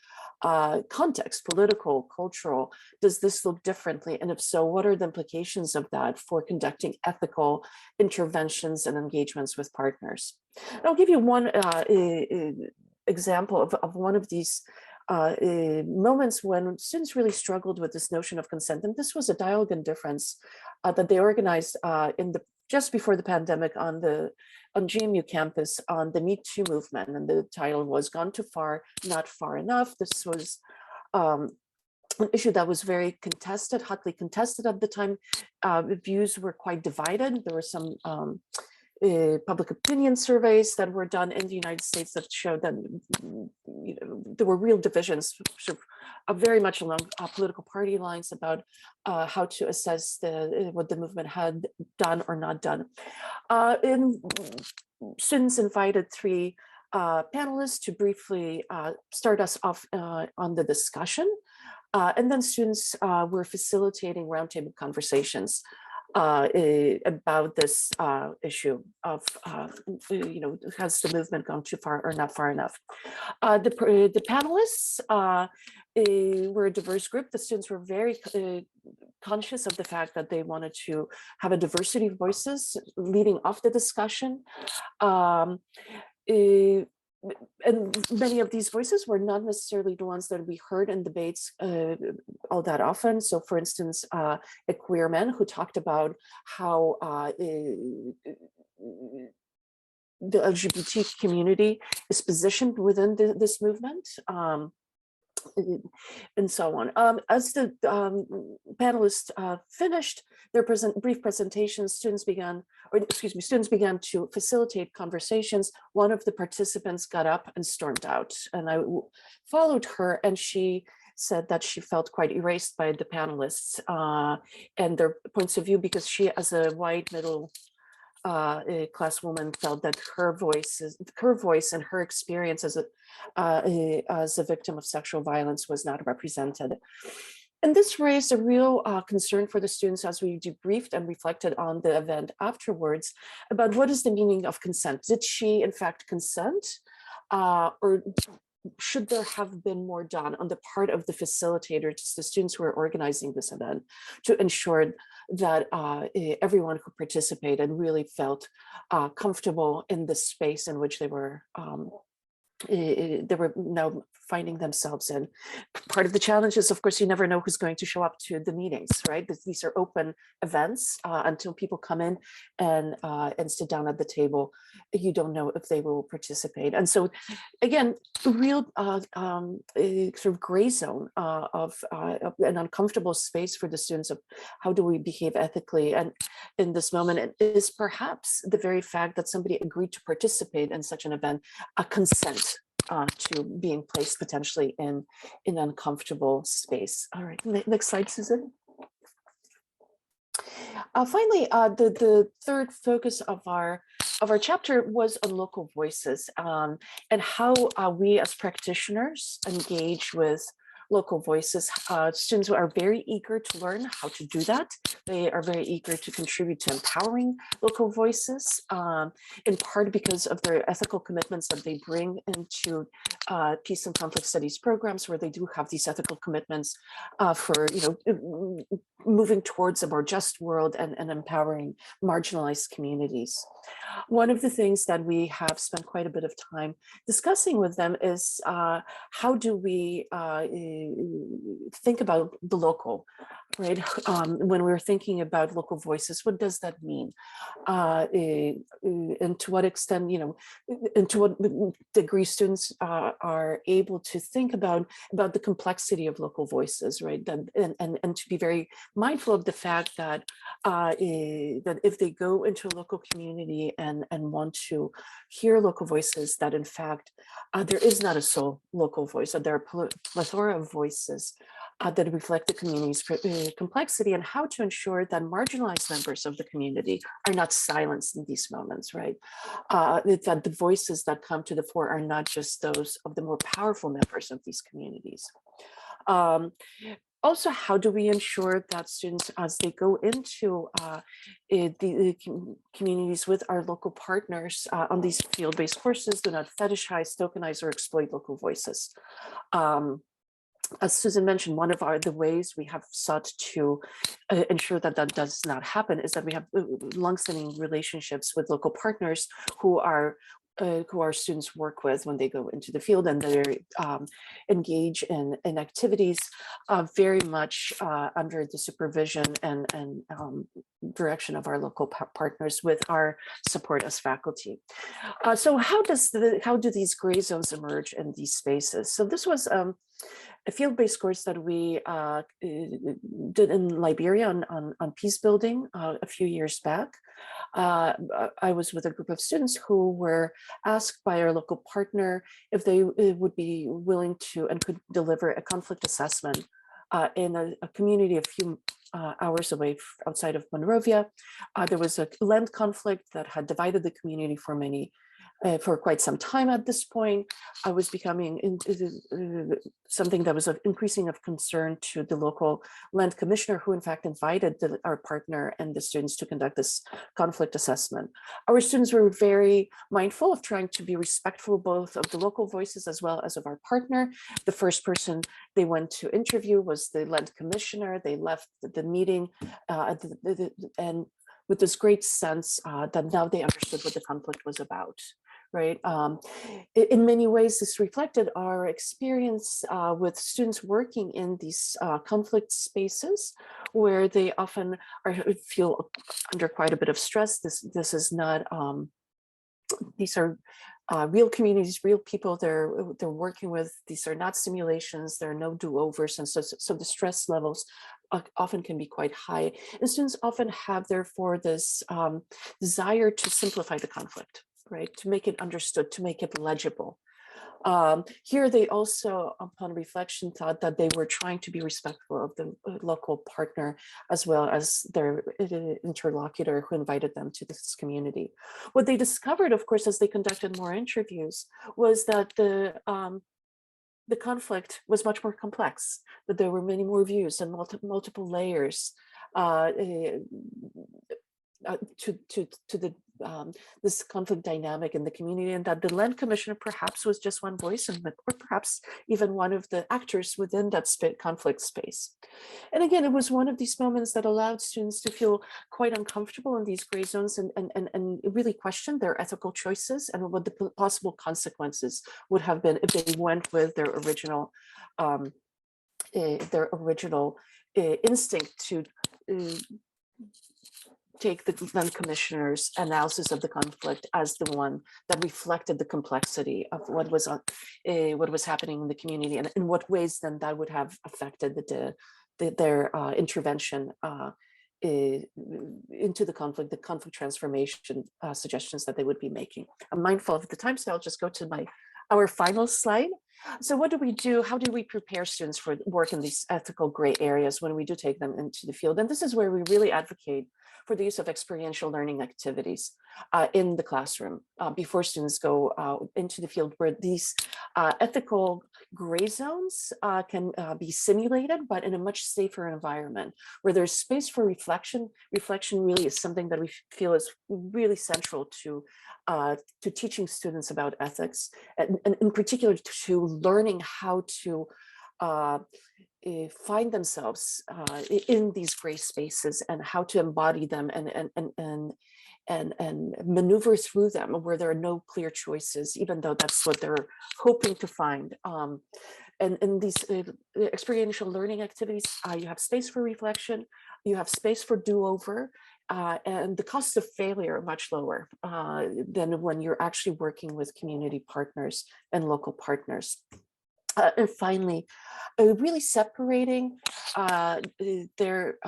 contexts, political, cultural? Does this look differently? And if so, what are the implications of that for conducting ethical interventions and engagements with partners? And I'll give you one example of one of these moments when students really struggled with this notion of consent. And this was a dialogue and difference that they organized just before the pandemic on GMU campus on the Me Too movement. And the title was "Gone Too Far, Not Far Enough." This was an issue that was very contested, hotly contested at the time. Views were quite divided. There were some public opinion surveys that were done in the United States that showed that there were real divisions, sort of very much along political party lines about how to assess what the movement had done or not done. And students invited three panelists to briefly start us off on the discussion, and then students were facilitating roundtable conversations about this issue of, has the movement gone too far or not far enough? The panelists were a diverse group. The students were very conscious of the fact that they wanted to have a diversity of voices leading off the discussion. And many of these voices were not necessarily the ones that we heard in debates all that often. So for instance, a queer man who talked about how the LGBT community is positioned within this movement. And so on. As the panelists finished their brief presentations, students began to facilitate conversations. One of the participants got up and stormed out, and I followed her, and she said that she felt quite erased by the panelists and their points of view, because she, as a white middle class woman, felt that her voice and her experience as a victim of sexual violence was not represented. And this raised a real concern for the students as we debriefed and reflected on the event afterwards about what is the meaning of consent. Did she in fact consent, or should there have been more done on the part of the facilitators, the students who are organizing this event, to ensure that everyone who participated really felt comfortable in the space in which they were now finding themselves in. Part of the challenge is, of course, you never know who's going to show up to the meetings, right? These are open events until people come in and sit down at the table. You don't know if they will participate. And so, again, a real sort of gray zone of an uncomfortable space for the students of how do we behave ethically. And in this moment, it is perhaps the very fact that somebody agreed to participate in such an event, a consent to being placed potentially in an uncomfortable space. All right, next slide, Susan. Finally, the third focus of our chapter was on local voices and how we as practitioners engage with local voices. Students are very eager to learn how to do that. They are very eager to contribute to empowering local voices, in part because of their ethical commitments that they bring into peace and conflict studies programs, where they do have these ethical commitments for, moving towards a more just world and empowering marginalized communities. One of the things that we have spent quite a bit of time discussing with them is how do we think about the local, right? When we're thinking about local voices, what does that mean? And to what extent, and to what degree students are able to think about the complexity of local voices, right? And to be very mindful of the fact that that if they go into a local community and want to hear local voices, that in fact there is not a sole local voice, that there are a plethora of voices that reflect the community's complexity, and how to ensure that marginalized members of the community are not silenced in these moments, right? That the voices that come to the fore are not just those of the more powerful members of these communities. Also, how do we ensure that students, as they go into the communities with our local partners on these field-based courses, do not fetishize, tokenize, or exploit local voices? As Susan mentioned, one of the ways we have sought to ensure that that does not happen is that we have longstanding relationships with local partners who our students work with when they go into the field, and they engage in activities very much under the supervision and direction of our local partners, with our support as faculty. So how do these gray zones emerge in these spaces? So this was a field-based course that we did in Liberia on peace building a few years back. I was with a group of students who were asked by our local partner if they would be willing to and could deliver a conflict assessment in a community a few hours away outside of Monrovia. There was a land conflict that had divided the community for quite some time at this point. I was becoming something that was of increasing of concern to the local land commissioner, who in fact invited our partner and the students to conduct this conflict assessment. Our students were very mindful of trying to be respectful both of the local voices as well as of our partner. The first person they went to interview was the land commissioner. They left the meeting and with this great sense that now they understood what the conflict was about. Right. In many ways, this reflected our experience with students working in these conflict spaces, where they often feel under quite a bit of stress. This is not. These are real communities, real people they're working with. These are not simulations. There are no do-overs, and so the stress levels often can be quite high. And students often have, therefore, this desire to simplify the conflict. Right, to make it understood, to make it legible. Here they also, upon reflection, thought that they were trying to be respectful of the local partner as well as their interlocutor who invited them to this community. What they discovered, of course, as they conducted more interviews, was that the conflict was much more complex, that there were many more views and multiple layers to the this conflict dynamic in the community, and that the land commissioner perhaps was just one voice, or perhaps even one of the actors within that conflict space. And again, it was one of these moments that allowed students to feel quite uncomfortable in these gray zones and really question their ethical choices and what the possible consequences would have been if they went with their original instinct to take the land commissioner's analysis of the conflict as the one that reflected the complexity of what was happening in the community, and in what ways then that would have affected their intervention into the conflict transformation suggestions that they would be making. I'm mindful of the time, so I'll just go to our final slide. So what do we do? How do we prepare students for work in these ethical gray areas when we do take them into the field? And this is where we really advocate for the use of experiential learning activities in the classroom before students go into the field, where these ethical gray zones can be simulated, but in a much safer environment, where there's space for reflection. Reflection really is something that we feel is really central to teaching students about ethics, and in particular to learning how to find themselves in these gray spaces, and how to embody them and maneuver through them where there are no clear choices, even though that's what they're hoping to find. And in these experiential learning activities, you have space for reflection, you have space for do-over, and the cost of failure are much lower than when you're actually working with community partners and local partners. And finally, really separating their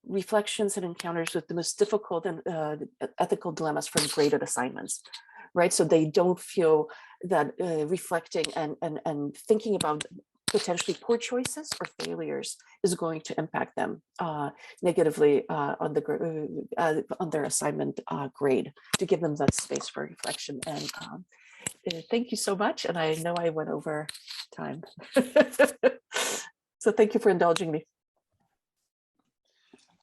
reflections and encounters with the most difficult and ethical dilemmas from graded assignments, right? So they don't feel that reflecting and thinking about potentially poor choices or failures is going to impact them negatively on their assignment grade, to give them that space for reflection. And thank you so much. And I know I went over time. So thank you for indulging me.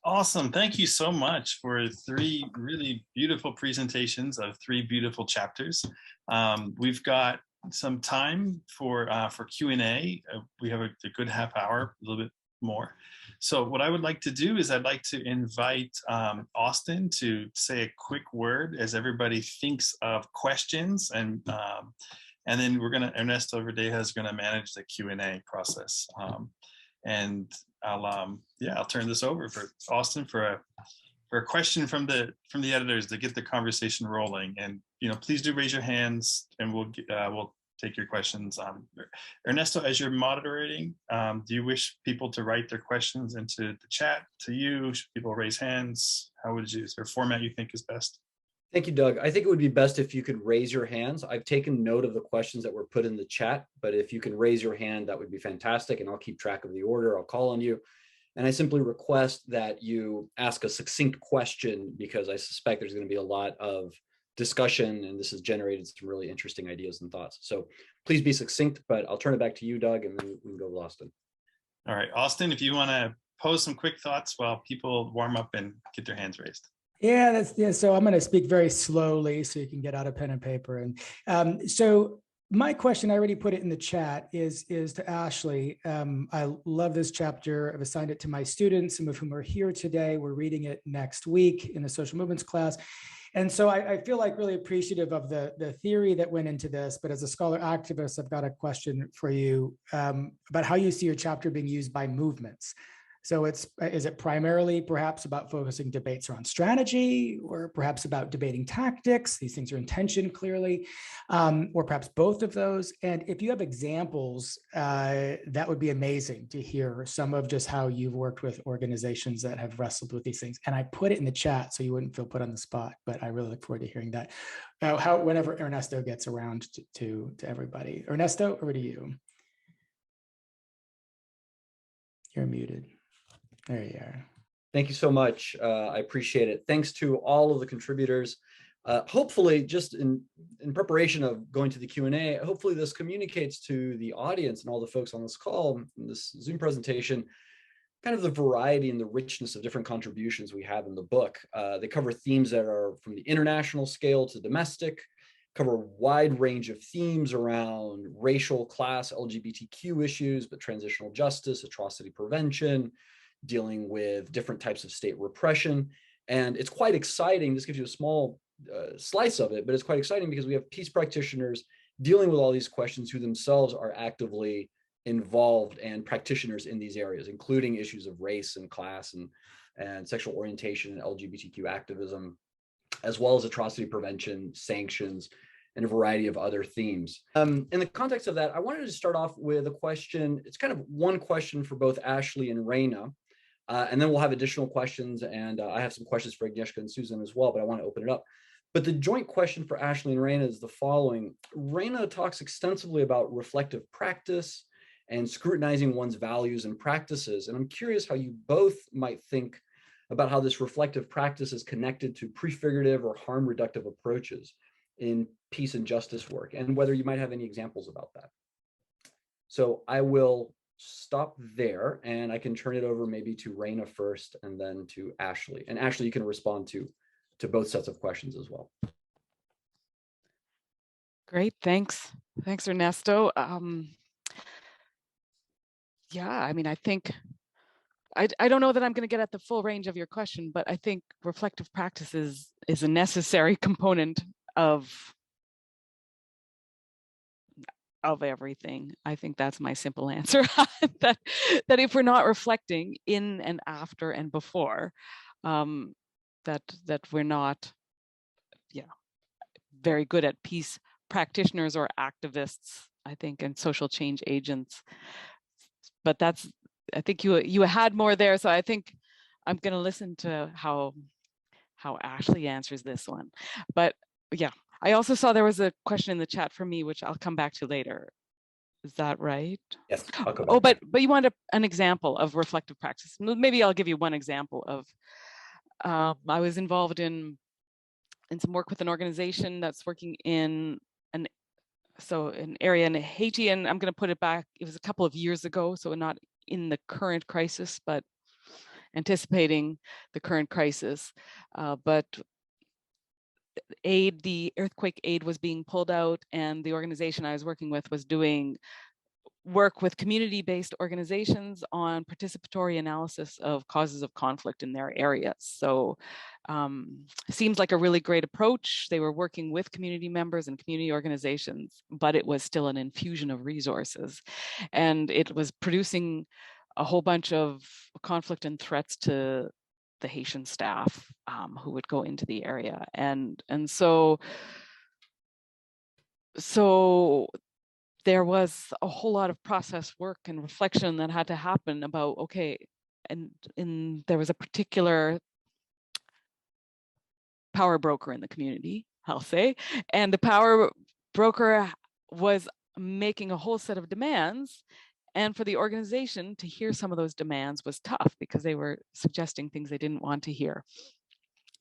Awesome. Thank you so much for 3 really beautiful presentations of 3 beautiful chapters. We've got some time for Q&A. We have a good half hour, a little bit more. So what I would like to do is I'd like to invite Austin to say a quick word as everybody thinks of questions, and then Ernesto Verdeja is gonna manage the Q&A process. And I'll turn this over for Austin for a question from the editors to get the conversation rolling. And please do raise your hands, and we'll take your questions. Ernesto, as you're moderating, do you wish people to write their questions into the chat to you? Should people raise hands? Is there a format you think is best? Thank you, Doug. I think it would be best if you could raise your hands. I've taken note of the questions that were put in the chat, but if you can raise your hand, that would be fantastic, and I'll keep track of the order. I'll call on you. And I simply request that you ask a succinct question, because I suspect there's going to be a lot of discussion, and this has generated some really interesting ideas and thoughts. So please be succinct, but I'll turn it back to you, Doug, and then we can go to Austin. All right, Austin, if you want to pose some quick thoughts while people warm up and get their hands raised. Yeah, so I'm going to speak very slowly so you can get out a pen and paper. And so my question, I already put it in the chat, is to Ashley. I love this chapter. I've assigned it to my students, some of whom are here today. We're reading it next week in the social movements class. And so I feel like really appreciative of the theory that went into this, but as a scholar activist, I've got a question for you about how you see your chapter being used by movements. So is it primarily perhaps about focusing debates around strategy, or perhaps about debating tactics? These things are in tension clearly, or perhaps both of those. And if you have examples, that would be amazing to hear some of just how you've worked with organizations that have wrestled with these things. And I put it in the chat so you wouldn't feel put on the spot, but I really look forward to hearing that. Whenever Ernesto gets around to everybody. Ernesto, over to you. You're muted. There you are. Thank you so much. I appreciate it. Thanks to all of the contributors. Hopefully, just in preparation of going to the Q&A, hopefully this communicates to the audience and all the folks on this call, in this Zoom presentation, kind of the variety and the richness of different contributions we have in the book. They cover themes that are from the international scale to domestic, cover a wide range of themes around racial, class, LGBTQ issues, but transitional justice, atrocity prevention, dealing with different types of state repression. And it's quite exciting. This gives you a small slice of it, but it's quite exciting because we have peace practitioners dealing with all these questions who themselves are actively involved and practitioners in these areas, including issues of race and class and sexual orientation and LGBTQ activism, as well as atrocity prevention, sanctions, and a variety of other themes. In the context of that, I wanted to start off with a question. It's kind of one question for both Ashley and Raina. And then we'll have additional questions, and I have some questions for Agnieszka and Susan as well, but I want to open it up. But the joint question for Ashley and Raina is the following. Raina talks extensively about reflective practice and scrutinizing one's values and practices. And I'm curious how you both might think about how this reflective practice is connected to prefigurative or harm reductive approaches in peace and justice work, and whether you might have any examples about that. So I will stop there, and I can turn it over maybe to Raina first and then to Ashley. And Ashley, you can respond to both sets of questions as well. Great, thanks. Thanks, Ernesto. Yeah, I mean, I think, I don't know that I'm going to get at the full range of your question, but I think reflective practice is a necessary component of everything. I think that's my simple answer. that if we're not reflecting in and after and before, that we're not, very good at peace practitioners or activists, I think, and social change agents. But that's, I think you had more there, so I think I'm going to listen to how Ashley answers this one. But yeah, I also saw there was a question in the chat for me, which I'll come back to later. Is that right? Yes, I'll go back. Oh, but you wanted an example of reflective practice. Maybe I'll give you one example of, I was involved in some work with an organization that's working in an area in Haiti, and I'm going to put it back, it was a couple of years ago, so not in the current crisis, but anticipating the current crisis. But the earthquake aid was being pulled out, and the organization I was working with was doing work with community-based organizations on participatory analysis of causes of conflict in their areas. So seems like a really great approach. They were working with community members and community organizations, but it was still an infusion of resources. And it was producing a whole bunch of conflict and threats to the Haitian staff who would go into the area. And so there was a whole lot of process work and reflection that had to happen about, okay, and there was a particular power broker in the community, I'll say, and the power broker was making a whole set of demands, and for the organization to hear some of those demands was tough because they were suggesting things they didn't want to hear.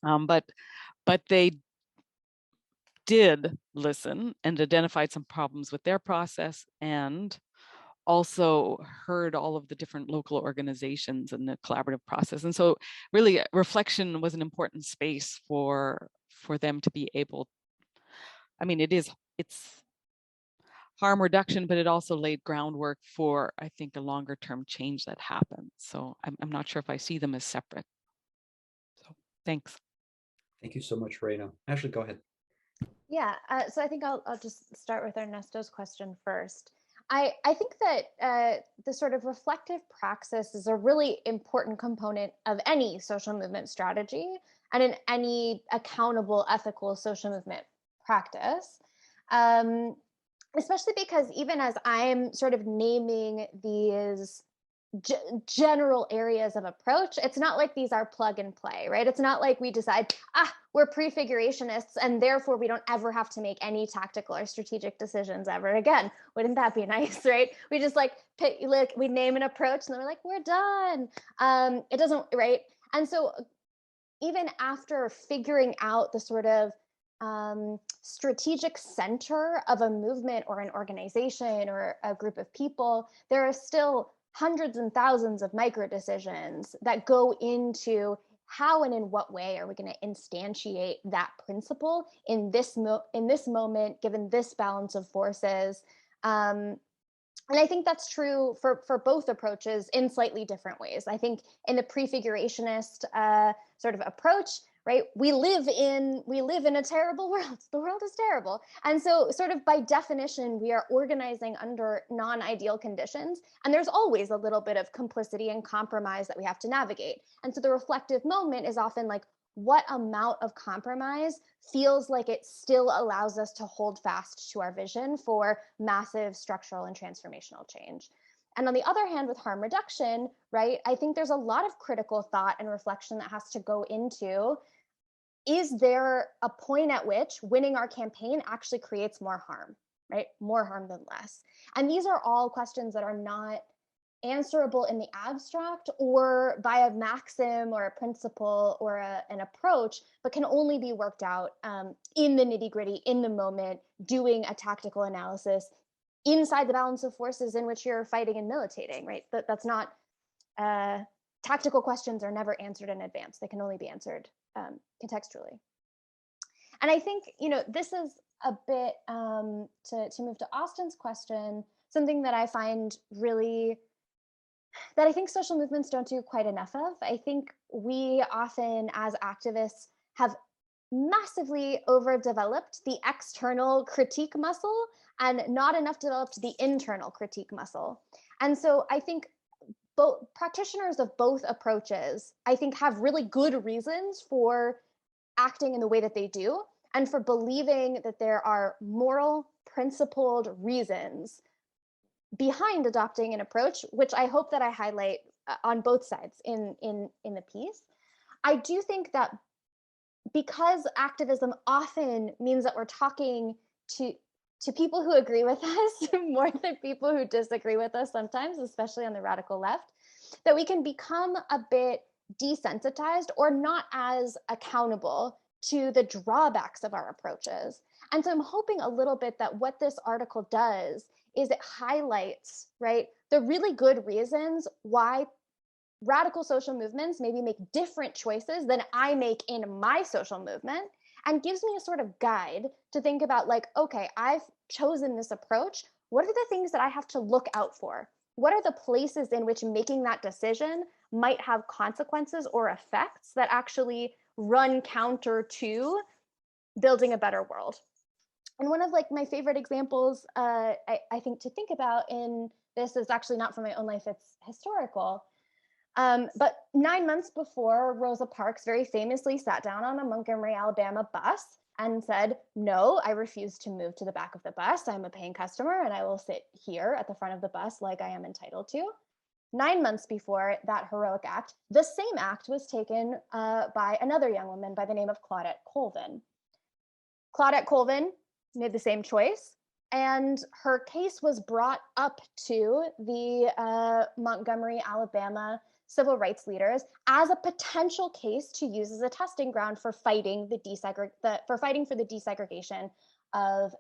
But they did listen and identified some problems with their process, and also heard all of the different local organizations and the collaborative process. And so really reflection was an important space for them to be able, I mean, it's harm reduction, but it also laid groundwork for, I think, a longer term change that happened. So I'm not sure if I see them as separate. So thanks. Thank you so much, Raina. Ashley, go ahead. Yeah, so I think I'll just start with Ernesto's question first. I think that the sort of reflective praxis is a really important component of any social movement strategy and in any accountable ethical social movement practice, especially because even as I'm sort of naming these general areas of approach, it's not like these are plug and play, right? It's not like we decide, we're prefigurationists and therefore we don't ever have to make any tactical or strategic decisions ever again. Wouldn't that be nice, right? We just we name an approach and then we're like, we're done. It doesn't, right? And so even after figuring out the sort of strategic center of a movement or an organization or a group of people, there are still hundreds and thousands of micro decisions that go into how and in what way are we going to instantiate that principle in this moment, given this balance of forces. And I think that's true for both approaches in slightly different ways. I think in the prefigurationist sort of approach, right, we live in a terrible world. The world is terrible. And so sort of by definition, we are organizing under non-ideal conditions. And there's always a little bit of complicity and compromise that we have to navigate. And so the reflective moment is often like, what amount of compromise feels like it still allows us to hold fast to our vision for massive structural and transformational change. And on the other hand, with harm reduction, right, I think there's a lot of critical thought and reflection that has to go into, is there a point at which winning our campaign actually creates more harm, right? More harm than less. And these are all questions that are not answerable in the abstract or by a maxim or a principle or an approach, but can only be worked out in the nitty-gritty, in the moment, doing a tactical analysis inside the balance of forces in which you're fighting and militating, right? That's not, tactical questions are never answered in advance. They can only be answered contextually. And I think, this is a bit, to move to Austin's question, something that I find really, that I think social movements don't do quite enough of. I think we often, as activists, have massively overdeveloped the external critique muscle and not enough developed the internal critique muscle. And so I think both practitioners of both approaches, I think, have really good reasons for acting in the way that they do and for believing that there are moral, principled reasons behind adopting an approach, which I hope that I highlight on both sides in the piece. I do think that because activism often means that we're talking to people who agree with us more than people who disagree with us sometimes, especially on the radical left, that we can become a bit desensitized or not as accountable to the drawbacks of our approaches. And so I'm hoping a little bit that what this article does is it highlights, right, the really good reasons why radical social movements maybe make different choices than I make in my social movement, and gives me a sort of guide to think about, like, okay, I've chosen this approach. What are the things that I have to look out for? What are the places in which making that decision might have consequences or effects that actually run counter to building a better world? And one of my favorite examples, I think, to think about in this is actually not from my own life, it's historical. But 9 months before, Rosa Parks very famously sat down on a Montgomery, Alabama bus and said, no, I refuse to move to the back of the bus. I'm a paying customer and I will sit here at the front of the bus like I am entitled to. 9 months before that heroic act, the same act was taken by another young woman by the name of Claudette Colvin. Claudette Colvin made the same choice, and her case was brought up to the Montgomery, Alabama civil rights leaders as a potential case to use as a testing ground for fighting for the desegregation of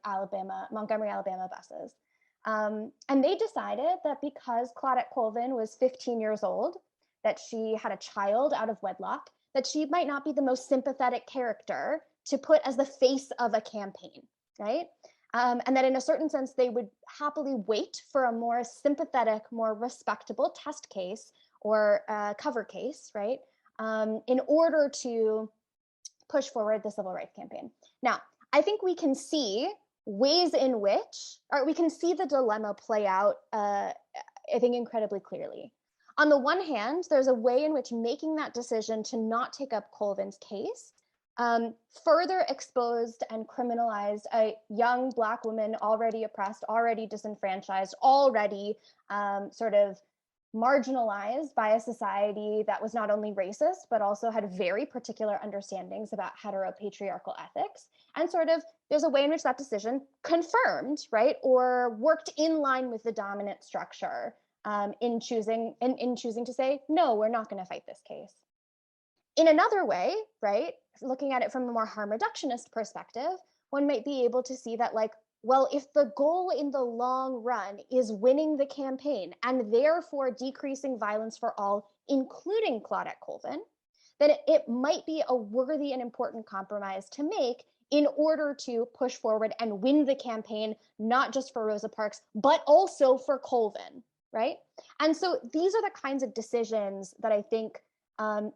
Montgomery, Alabama buses. And they decided that because Claudette Colvin was 15 years old, that she had a child out of wedlock, that she might not be the most sympathetic character to put as the face of a campaign, right? And that in a certain sense, they would happily wait for a more sympathetic, more respectable test case or cover case, right? In order to push forward the civil rights campaign. Now, I think we can see ways in which, or we can see the dilemma play out, I think, incredibly clearly. On the one hand, there's a way in which making that decision to not take up Colvin's case further exposed and criminalized a young Black woman already oppressed, already disenfranchised, already sort of marginalized by a society that was not only racist, but also had very particular understandings about heteropatriarchal ethics. And sort of, there's a way in which that decision confirmed, right, or worked in line with the dominant structure in choosing to say, no, we're not going to fight this case. In another way, right, looking at it from a more harm reductionist perspective, one might be able to see that, like, well, if the goal in the long run is winning the campaign and therefore decreasing violence for all, including Claudette Colvin, then it might be a worthy and important compromise to make in order to push forward and win the campaign, not just for Rosa Parks, but also for Colvin, right? And so these are the kinds of decisions that I think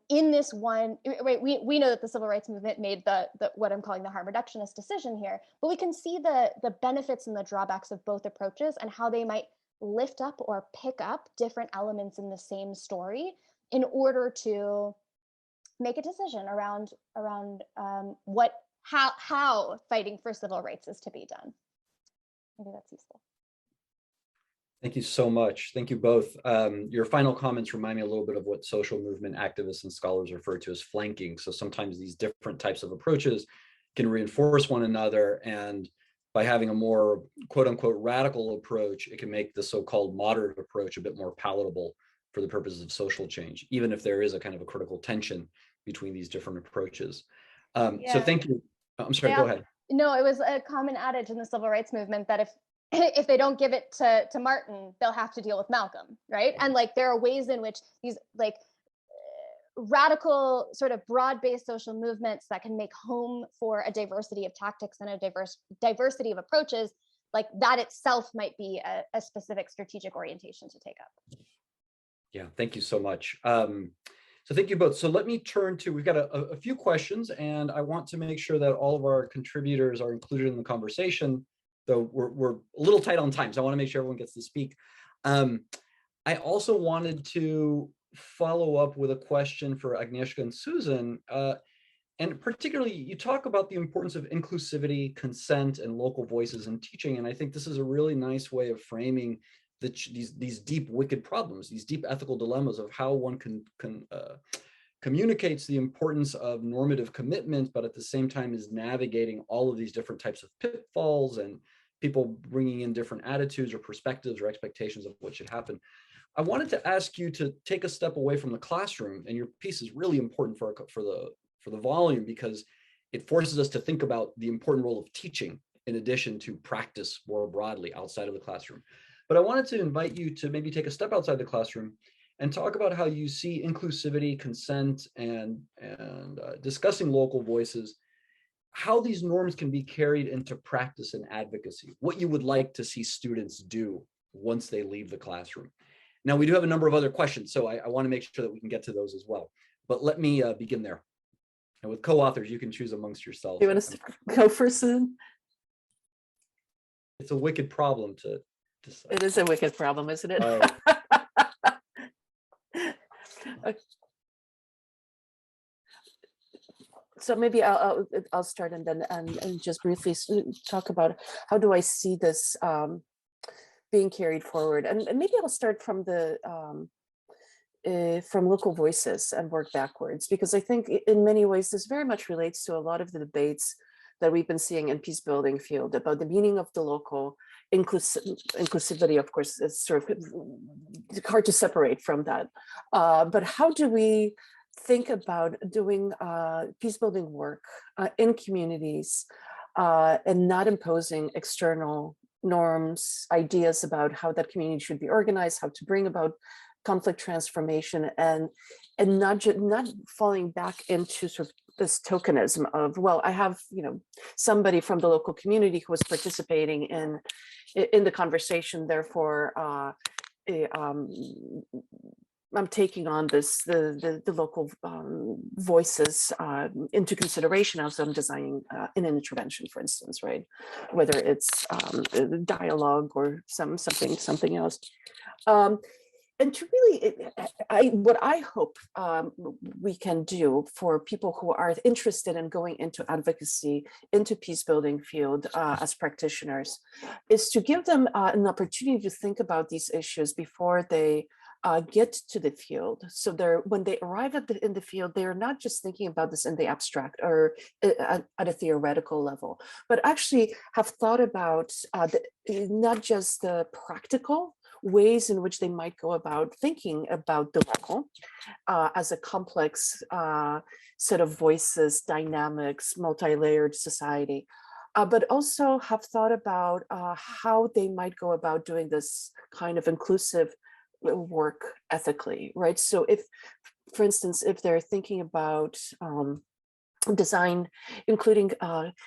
in this one, right, we know that the civil rights movement made the what I'm calling the harm reductionist decision here, but we can see the benefits and the drawbacks of both approaches and how they might lift up or pick up different elements in the same story in order to make a decision around how fighting for civil rights is to be done. Maybe that's useful. Thank you so much. Thank you both. Your final comments remind me a little bit of what social movement activists and scholars refer to as flanking. So sometimes these different types of approaches can reinforce one another, and by having a more quote unquote radical approach, it can make the so-called moderate approach a bit more palatable for the purposes of social change, even if there is a kind of a critical tension between these different approaches. So thank you. I'm sorry, go ahead. No, it was a common adage in the civil rights movement that if they don't give it to Martin, they'll have to deal with Malcolm, right? And like there are ways in which these like radical sort of broad-based social movements that can make home for a diversity of tactics and a diversity of approaches, like that itself might be a specific strategic orientation to take up. Yeah, thank you so much. So thank you both. So let me turn to, we've got a few questions, and I want to make sure that all of our contributors are included in the conversation, though we're a little tight on time, so I want to make sure everyone gets to speak. I also wanted to follow up with a question for Agnieszka and Susan. And particularly, you talk about the importance of inclusivity, consent, and local voices in teaching. And I think this is a really nice way of framing these deep, wicked problems, these deep ethical dilemmas of how one communicates the importance of normative commitment, but at the same time is navigating all of these different types of pitfalls and people bringing in different attitudes or perspectives or expectations of what should happen. I wanted to ask you to take a step away from the classroom, and your piece is really important for the volume because it forces us to think about the important role of teaching in addition to practice more broadly outside of the classroom. But I wanted to invite you to maybe take a step outside the classroom and talk about how you see inclusivity, consent, and discussing local voices, how these norms can be carried into practice and advocacy, what you would like to see students do once they leave the classroom. Now, we do have a number of other questions, so I want to make sure that we can get to those as well. But let me begin there. And with co-authors, you can choose amongst yourselves. You want to go first, Susan? It's a wicked problem to decide. It is a wicked problem, isn't it? Okay. So maybe I'll start and then and just briefly talk about how do I see this being carried forward, and maybe I'll start from the from local voices and work backwards, because I think in many ways this very much relates to a lot of the debates that we've been seeing in peace building field about the meaning of the local. Inclusivity, of course, is sort of hard to separate from that. But how do we think about doing peace building work in communities and not imposing external norms, ideas about how that community should be organized, how to bring about conflict transformation, and not falling back into sort of this tokenism of, well, I have somebody from the local community who was participating in the conversation, therefore I'm taking on this the local voices into consideration as I'm designing an intervention, for instance, right? Whether it's dialogue or something else. And to really, what I hope we can do for people who are interested in going into advocacy, into peace building field as practitioners, is to give them an opportunity to think about these issues before they get to the field. So when they arrive in the field, they're not just thinking about this in the abstract or at a theoretical level, but actually have thought about not just the practical ways in which they might go about thinking about the local as a complex set of voices, dynamics, multi-layered society, but also have thought about how they might go about doing this kind of inclusive work ethically, right? So if, for instance, if they're thinking about design, including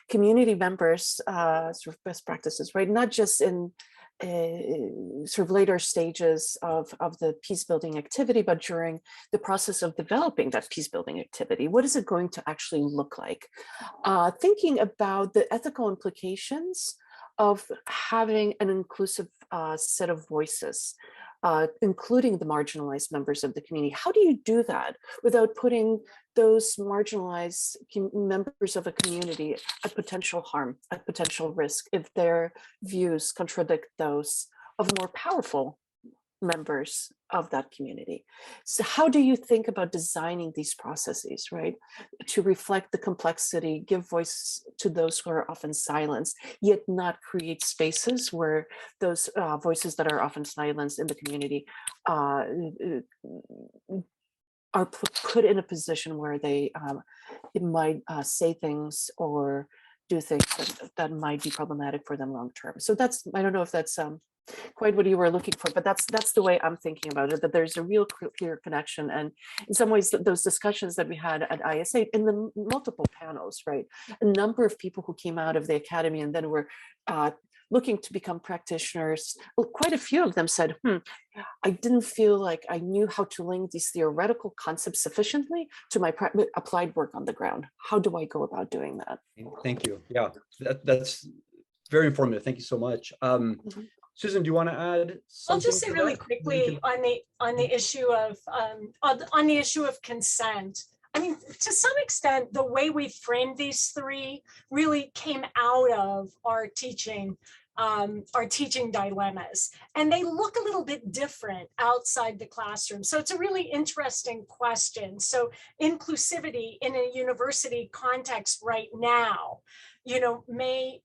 community members, sort of best practices, right? Not just in sort of later stages of the peace building activity, but during the process of developing that peace building activity. What is it going to actually look like? Thinking about the ethical implications of having an inclusive set of voices, including the marginalized members of the community. How do you do that without putting those marginalized members of a community at potential harm, at potential risk, if their views contradict those of more powerful members of that community. So how do you think about designing these processes, right? To reflect the complexity, give voice to those who are often silenced, yet not create spaces where those voices that are often silenced in the community are put in a position where they might say things or do things that might be problematic for them long term. So that's, I don't know if that's quite what you were looking for, but that's the way I'm thinking about it, that there's a real clear connection. And in some ways, those discussions that we had at ISA in the multiple panels, right? A number of people who came out of the academy and then were looking to become practitioners. Well, quite a few of them said, I didn't feel like I knew how to link these theoretical concepts sufficiently to my applied work on the ground. How do I go about doing that? Thank you. Yeah, that's very informative. Thank you so much. Susan, do you want to add something? I'll just say really quickly on the issue of consent. I mean, to some extent, the way we framed these three really came out of our teaching dilemmas, and they look a little bit different outside the classroom. So it's a really interesting question. So inclusivity in a university context right now, you know, may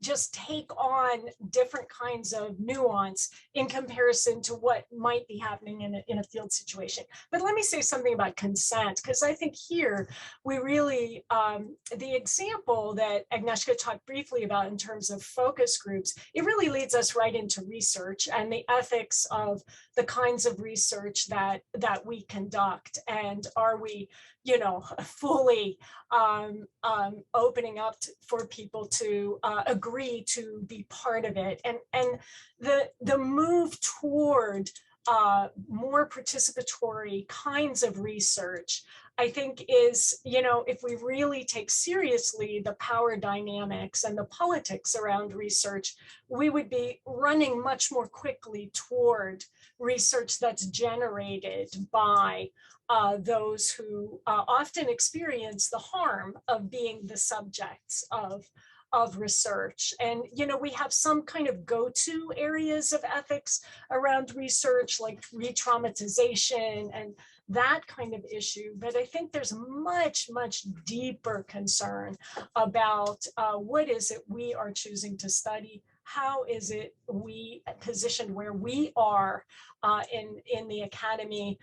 just take on different kinds of nuance in comparison to what might be happening in a field situation. But let me say something about consent, because I think here we really, the example that Agnieszka talked briefly about in terms of focus groups, it really leads us right into research and the ethics of the kinds of research that we conduct. And are we, you know, fully opening up for people to agree to be part of it, and the move toward more participatory kinds of research, I think is, you know, if we really take seriously the power dynamics and the politics around research, we would be running much more quickly toward research that's generated by those who often experience the harm of being the subjects of research. And, you know, we have some kind of go-to areas of ethics around research, like re-traumatization and that kind of issue. But I think there's much, much deeper concern about what is it we are choosing to study? How is it we positioned where we are in the academy,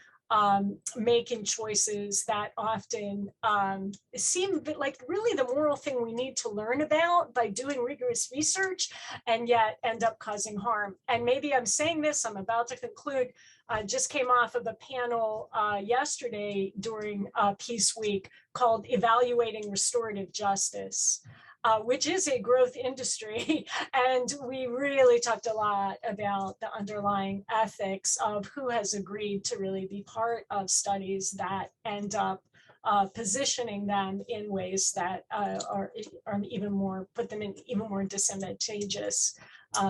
making choices that often seem like really the moral thing we need to learn about by doing rigorous research, and yet end up causing harm. And maybe I'm saying this, I'm about to conclude, just came off of a panel yesterday during Peace Week called Evaluating Restorative Justice, which is a growth industry. And we really talked a lot about the underlying ethics of who has agreed to really be part of studies that end up positioning them in ways that are even more, put them in even more disadvantageous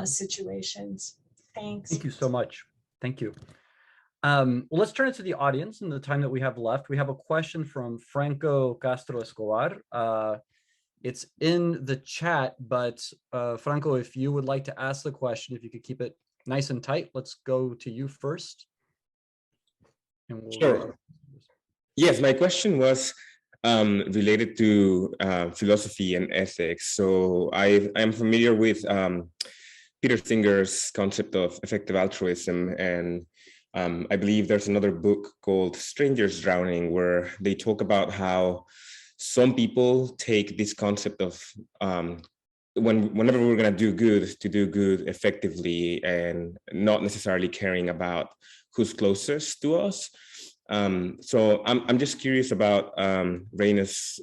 situations. Thanks. Thank you so much. Thank you. Well, let's turn it to the audience in the time that we have left. We have a question from Franco Castro Escobar. It's in the chat, but Franco, if you would like to ask the question, if you could keep it nice and tight, let's go to you first. And we'll Sure. Yes, my question was related to philosophy and ethics. So I'm familiar with Peter Singer's concept of effective altruism, and I believe there's another book called Strangers Drowning, where they talk about how some people take this concept of whenever we're going to do good effectively, and not necessarily caring about who's closest to us. So I'm just curious about Raina's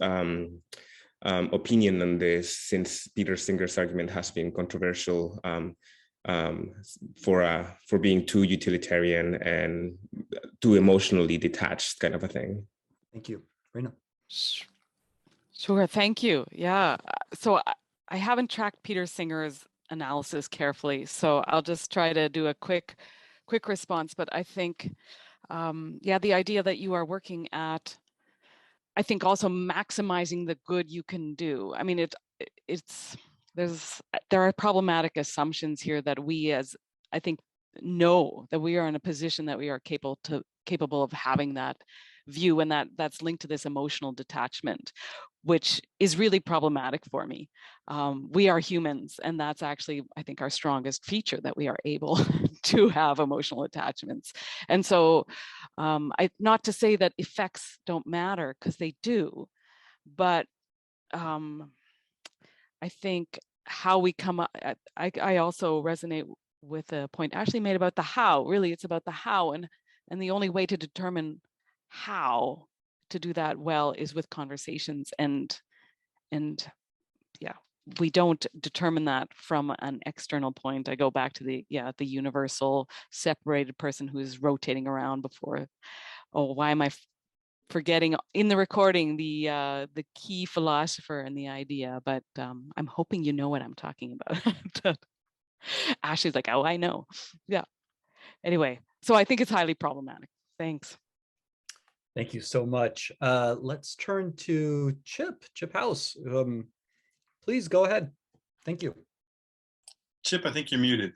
opinion on this, since Peter Singer's argument has been controversial for being too utilitarian and too emotionally detached, kind of a thing. Thank you, Raina. Sure, thank you. Yeah, so I haven't tracked Peter Singer's analysis carefully, so I'll just try to do a quick response. But I think, yeah, the idea that you are working at, I think, also maximizing the good you can do. I mean, there are problematic assumptions here that we, as I think know that we are in a position that we are capable of having that view, and that's linked to this emotional detachment, which is really problematic for me. We are humans, and that's actually, I think, our strongest feature, that we are able to have emotional attachments. And so not to say that effects don't matter, because they do, but I think how we come up, I also resonate with the point Ashley made about the how. Really, it's about the how, and the only way to determine how to do that well is with conversations, and yeah, we don't determine that from an external point. I go back to the universal separated person who is rotating around before. Oh, why am I forgetting in the recording the key philosopher and the idea? But I'm hoping you know what I'm talking about. Ashley's like, oh, I know. Yeah. Anyway, so I think it's highly problematic. Thanks. Thank you so much. Let's turn to Chip House. Please go ahead. Thank you. Chip, I think you're muted.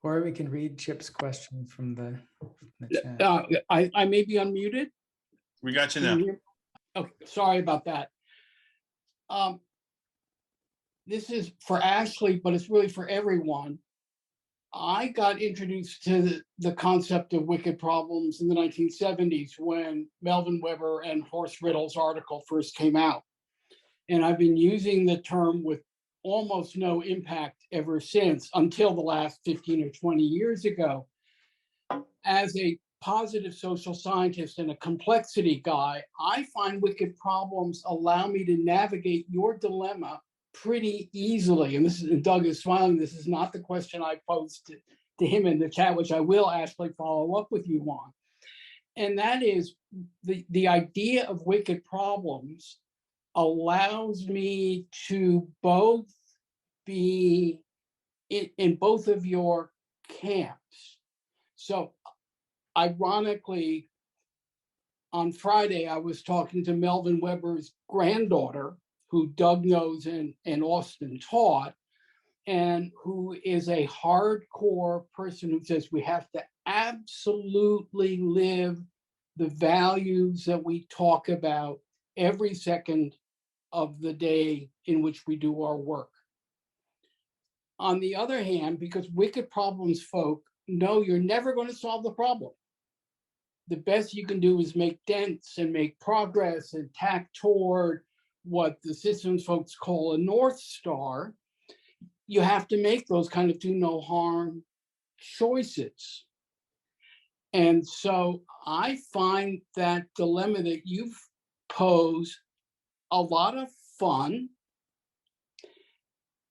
Or we can read Chip's question from the chat. I may be unmuted. We got you now. Okay, sorry about that. This is for Ashley, but it's really for everyone. I got introduced to the concept of wicked problems in the 1970s when Melvin Weber and Horst Riddle's article first came out. And I've been using the term with almost no impact ever since, until the last 15 or 20 years ago. As a positive social scientist and a complexity guy, I find wicked problems allow me to navigate your dilemma pretty easily. And Doug is smiling. This is not the question I posed to him in the chat, which I will actually follow up with you on. And that is the idea of wicked problems allows me to both be in both of your camps. So ironically, on Friday, I was talking to Melvin Weber's granddaughter, who Doug knows and Austin taught, and who is a hardcore person who says we have to absolutely live the values that we talk about every second of the day in which we do our work. On the other hand, because wicked problems folk know you're never going to solve the problem. The best you can do is make dents and make progress and tack toward what the systems folks call a North Star. You have to make those kind of do no harm choices. And so I find that dilemma that you've posed a lot of fun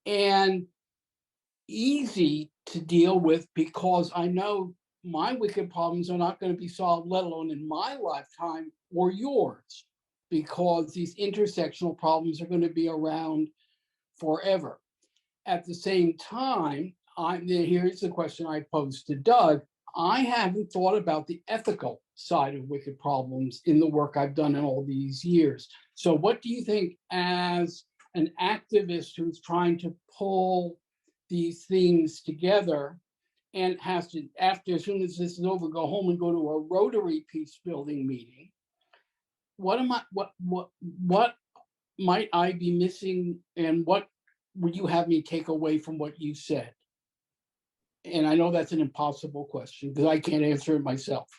and easy to deal with, because I know my wicked problems are not going to be solved, let alone in my lifetime or yours, because these intersectional problems are going to be around forever. At the same time, here's the question I posed to Doug. I haven't thought about the ethical side of wicked problems in the work I've done in all these years. So what do you think, as an activist who's trying to pull these things together and has to, as soon as this is over, go home and go to a Rotary peace building meeting? What might I be missing, and what would you have me take away from what you said? And I know that's an impossible question because I can't answer it myself.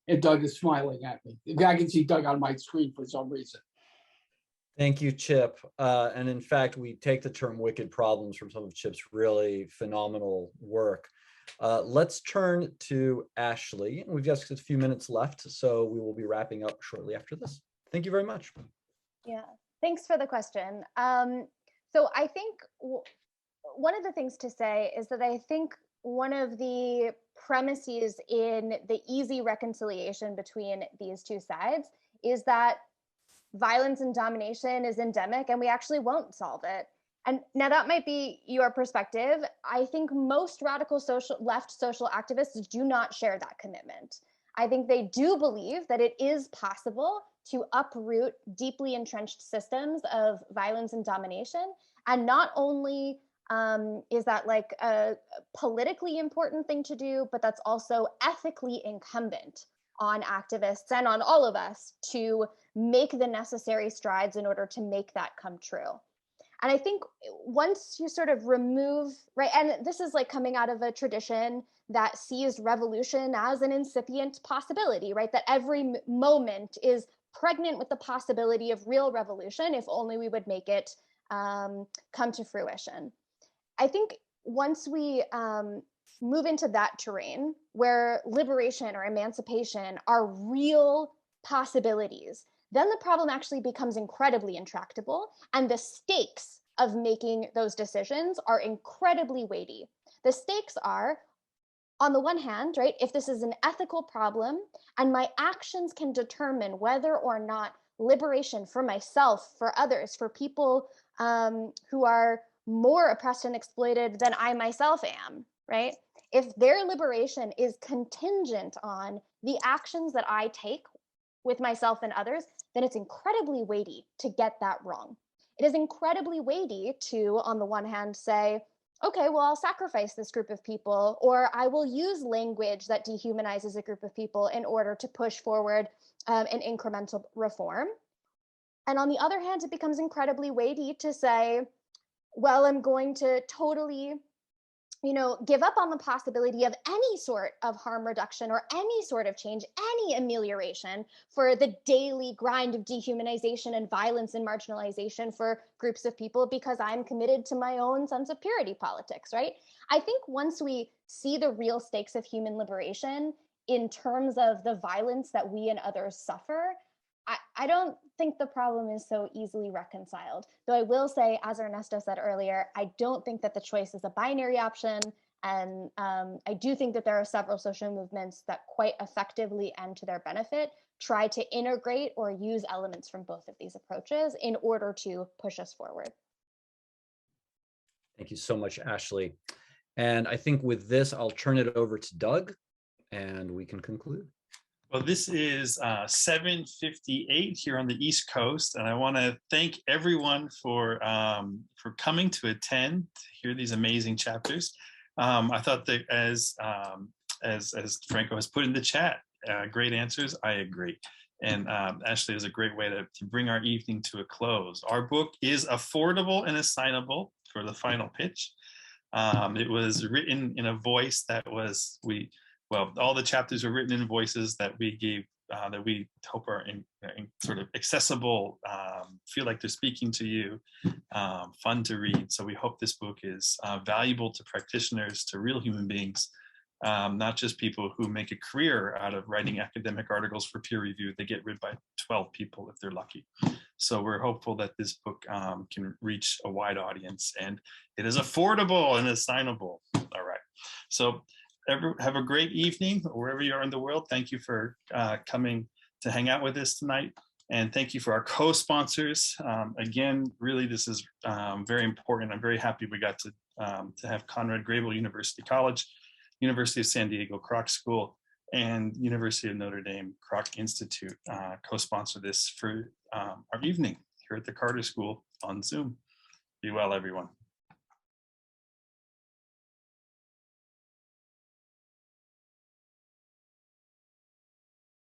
And Doug is smiling at me. I can see Doug on my screen for some reason. Thank you, Chip. And in fact, we take the term wicked problems from some of Chip's really phenomenal work. Let's turn to Ashley. We've got a few minutes left, so we will be wrapping up shortly after this. Thank you very much. Yeah, thanks for the question. So I think one of the things to say is that I think one of the premises in the easy reconciliation between these two sides is that violence and domination is endemic and we actually won't solve it. And now that might be your perspective. I think most radical left social activists do not share that commitment. I think they do believe that it is possible to uproot deeply entrenched systems of violence and domination, and not only Is that like a politically important thing to do, but that's also ethically incumbent on activists and on all of us to make the necessary strides in order to make that come true. And I think once you sort of remove, right, and this is like coming out of a tradition that sees revolution as an incipient possibility, right? That every moment is pregnant with the possibility of real revolution if only we would make it come to fruition. I think once we move into that terrain where liberation or emancipation are real possibilities, then the problem actually becomes incredibly intractable, and the stakes of making those decisions are incredibly weighty. The stakes are, on the one hand, right, if this is an ethical problem and my actions can determine whether or not liberation for myself, for others, for people who are more oppressed and exploited than I myself am, right? If their liberation is contingent on the actions that I take with myself and others, then it's incredibly weighty to get that wrong. It is incredibly weighty to, on the one hand, say, okay, well, I'll sacrifice this group of people, or I will use language that dehumanizes a group of people in order to push forward an incremental reform. And on the other hand, it becomes incredibly weighty to say, well, I'm going to totally, give up on the possibility of any sort of harm reduction or any sort of change, any amelioration for the daily grind of dehumanization and violence and marginalization for groups of people because I'm committed to my own sense of purity politics, right? I think once we see the real stakes of human liberation in terms of the violence that we and others suffer, I don't think the problem is so easily reconciled. Though I will say, as Ernesto said earlier, I don't think that the choice is a binary option. And I do think that there are several social movements that quite effectively and to their benefit try to integrate or use elements from both of these approaches in order to push us forward. Thank you so much, Ashley. And I think with this, I'll turn it over to Doug and we can conclude. Well, this is 7:58 here on the East Coast, and I want to thank everyone for coming to attend, to hear these amazing chapters. I thought that as Franco has put in the chat, great answers. I agree, and Ashley is a great way to bring our evening to a close. Our book is affordable and assignable for the final pitch. It was written in a voice that was all the chapters were written in voices that we gave, that we hope are in sort of accessible, feel like they're speaking to you, fun to read. So we hope this book is valuable to practitioners, to real human beings, not just people who make a career out of writing academic articles for peer review. They get read by 12 people if they're lucky. So we're hopeful that this book can reach a wide audience, and it is affordable and assignable. All right. So have a great evening wherever you are in the world. Thank you for coming to hang out with us tonight. And thank you for our co-sponsors. Again, really, this is very important. I'm very happy we got to have Conrad Grebel University College, University of San Diego Kroc School, and University of Notre Dame Kroc Institute co-sponsor this for our evening here at the Carter School on Zoom. Be well, everyone.